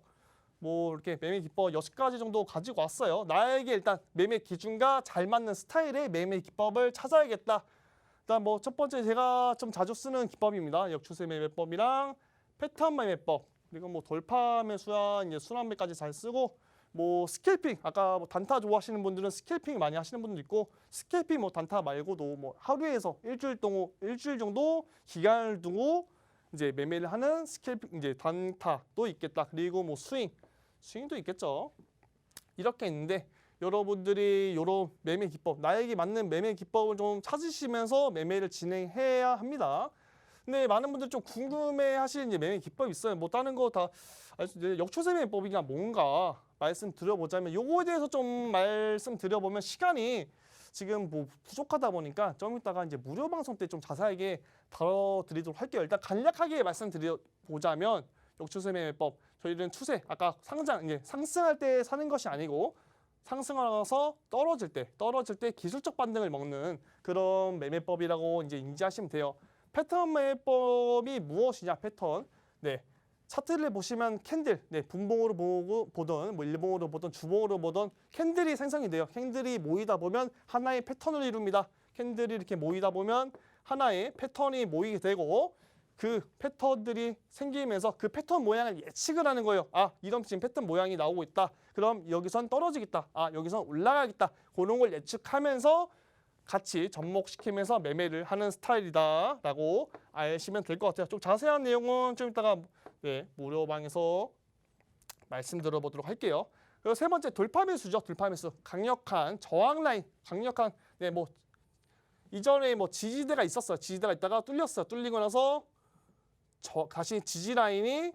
뭐 이렇게 매매 기법 6가지 정도 가지고 왔어요. 나에게 일단 매매 기준과 잘 맞는 스타일의 매매 기법을 찾아야겠다. 일단 뭐 첫 번째 제가 좀 자주 쓰는 기법입니다. 역추세 매매법이랑 패턴 매매법, 그리고 뭐 돌파 매수와 이제 순환매까지 잘 쓰고, 뭐 스캘핑, 아까 뭐 단타 좋아하시는 분들은 스캘핑 많이 하시는 분도 있고, 스캘핑 뭐 단타 말고도 뭐 하루에서 일주일 정도 기간을 두고 이제 매매를 하는 스캘핑, 이제 단타도 있겠다. 그리고 뭐 스윙도 있겠죠. 이렇게 있는데 여러분들이 이런 매매 기법, 나에게 맞는 매매 기법을 좀 찾으시면서 매매를 진행해야 합니다. 근데 많은 분들 좀 궁금해하시는 이제 매매 기법이 있어요. 뭐 다른 거 다 역추세 매매법이가 뭔가 말씀드려보자면, 요거에 대해서 좀 말씀드려보면 시간이 지금 뭐 부족하다 보니까 좀 이따가 이제 무료 방송 때 좀 자세하게 다뤄드리도록 할게요. 일단 간략하게 말씀드려보자면 역추세 매매법, 저희는 추세, 아까 이제 상승할 때 사는 것이 아니고 상승하면서 떨어질 때 기술적 반등을 먹는 그런 매매법이라고 이제 인지하시면 돼요. 패턴 매매법이 무엇이냐? 패턴. 네. 차트를 보시면 캔들, 네, 분봉으로 보든 뭐 일봉으로 보든 주봉으로 보든 캔들이 생성이 돼요. 캔들이 모이다 보면 하나의 패턴을 이룹니다. 캔들이 이렇게 모이다 보면 하나의 패턴이 모이게 되고, 그 패턴들이 생기면서 그 패턴 모양을 예측을 하는 거예요. 아, 이런 지금 패턴 모양이 나오고 있다. 그럼 여기선 떨어지겠다. 아, 여기선 올라가겠다. 그런 걸 예측하면서 같이 접목시키면서 매매를 하는 스타일이다라고 아시면 될 것 같아요. 좀 자세한 내용은 좀 이따가 무료방에서 말씀 들어보도록 할게요. 그리고 세 번째 돌파 매수죠. 돌파 매수. 강력한 저항 라인, 뭐 이전에 뭐 지지대가 있었어요. 지지대가 있다가 뚫렸어요. 뚫리고 나서 다시 지지 라인이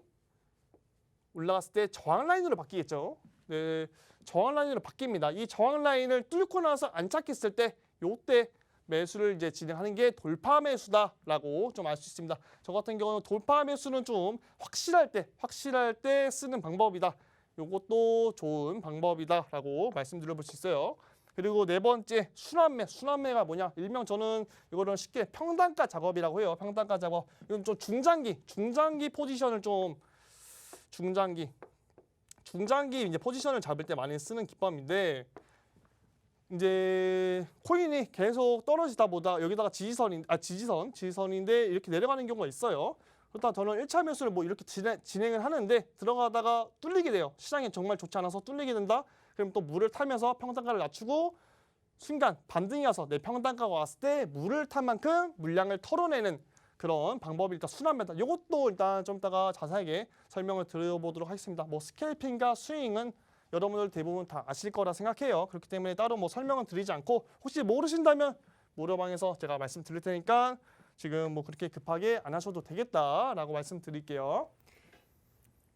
올라갔을 때 저항 라인으로 바뀌겠죠. 네, 저항 라인으로 바뀝니다. 이 저항 라인을 뚫고 나서 안착했을 때 요때 매수를 이제 진행하는 게 돌파 매수다라고 좀 알 수 있습니다. 저 같은 경우는 돌파 매수는 좀 확실할 때 쓰는 방법이다. 요것도 좋은 방법이다라고 말씀드려볼 수 있어요. 그리고 네 번째 순환매가 뭐냐? 일명 저는 이거를 쉽게 평단가 작업이라고 해요. 평단가 작업. 이건 좀 중장기 포지션을 좀 중장기 이제 포지션을 잡을 때 많이 쓰는 기법인데, 이제 코인이 계속 떨어지다 보다 여기다가 지지선인데 이렇게 내려가는 경우가 있어요. 그렇다 저는 1차 매수를 뭐 이렇게 진행을 하는데 들어가다가 뚫리게 돼요. 시장이 정말 좋지 않아서 뚫리게 된다. 그럼 또 물을 타면서 평단가를 낮추고 순간 반등이 와서 내 평단가가 왔을 때 물을 탄 만큼 물량을 털어내는 그런 방법이 일단 순환매다. 이것도 일단 좀 이따가 자세하게 설명을 드려보도록 하겠습니다. 뭐 스캘핑과 스윙은 여러분들 대부분 다 아실 거라 생각해요. 그렇기 때문에 따로 뭐 설명은 드리지 않고, 혹시 모르신다면 무료방에서 제가 말씀드릴 테니까 지금 뭐 그렇게 급하게 안 하셔도 되겠다라고 말씀드릴게요.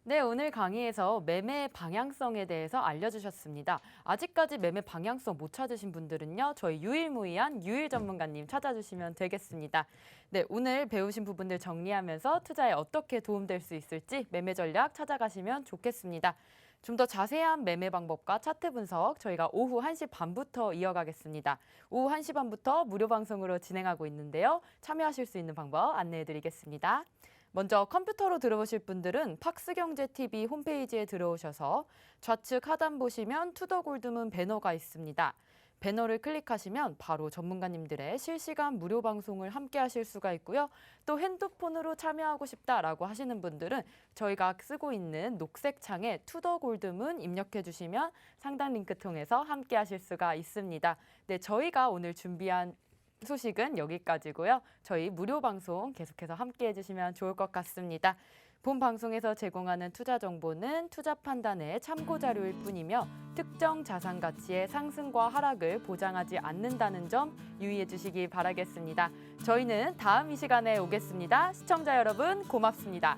네, 오늘 강의에서 매매 방향성에 대해서 알려주셨습니다. 아직까지 매매 방향성 못 찾으신 분들은요, 저희 유일무이한 유일 전문가님 찾아주시면 되겠습니다. 네, 오늘 배우신 부분들 정리하면서 투자에 어떻게 도움될 수 있을지 매매 전략 찾아가시면 좋겠습니다. 좀 더 자세한 매매 방법과 차트 분석 저희가 오후 1시 반부터 이어가겠습니다. 오후 1시 반부터 무료 방송으로 진행하고 있는데요. 참여하실 수 있는 방법 안내해드리겠습니다. 먼저 컴퓨터로 들어오실 분들은 팍스경제TV 홈페이지에 들어오셔서 좌측 하단 보시면 투더골드문 배너가 있습니다. 배너를 클릭하시면 바로 전문가님들의 실시간 무료 방송을 함께 하실 수가 있고요. 또 핸드폰으로 참여하고 싶다라고 하시는 분들은 저희가 쓰고 있는 녹색 창에 투더골드문 입력해 주시면 상단 링크 통해서 함께 하실 수가 있습니다. 네, 저희가 오늘 준비한 소식은 여기까지고요. 저희 무료 방송 계속해서 함께 해주시면 좋을 것 같습니다. 본 방송에서 제공하는 투자 정보는 투자 판단의 참고 자료일 뿐이며 특정 자산 가치의 상승과 하락을 보장하지 않는다는 점 유의해 주시기 바라겠습니다. 저희는 다음 이 시간에 오겠습니다. 시청자 여러분 고맙습니다.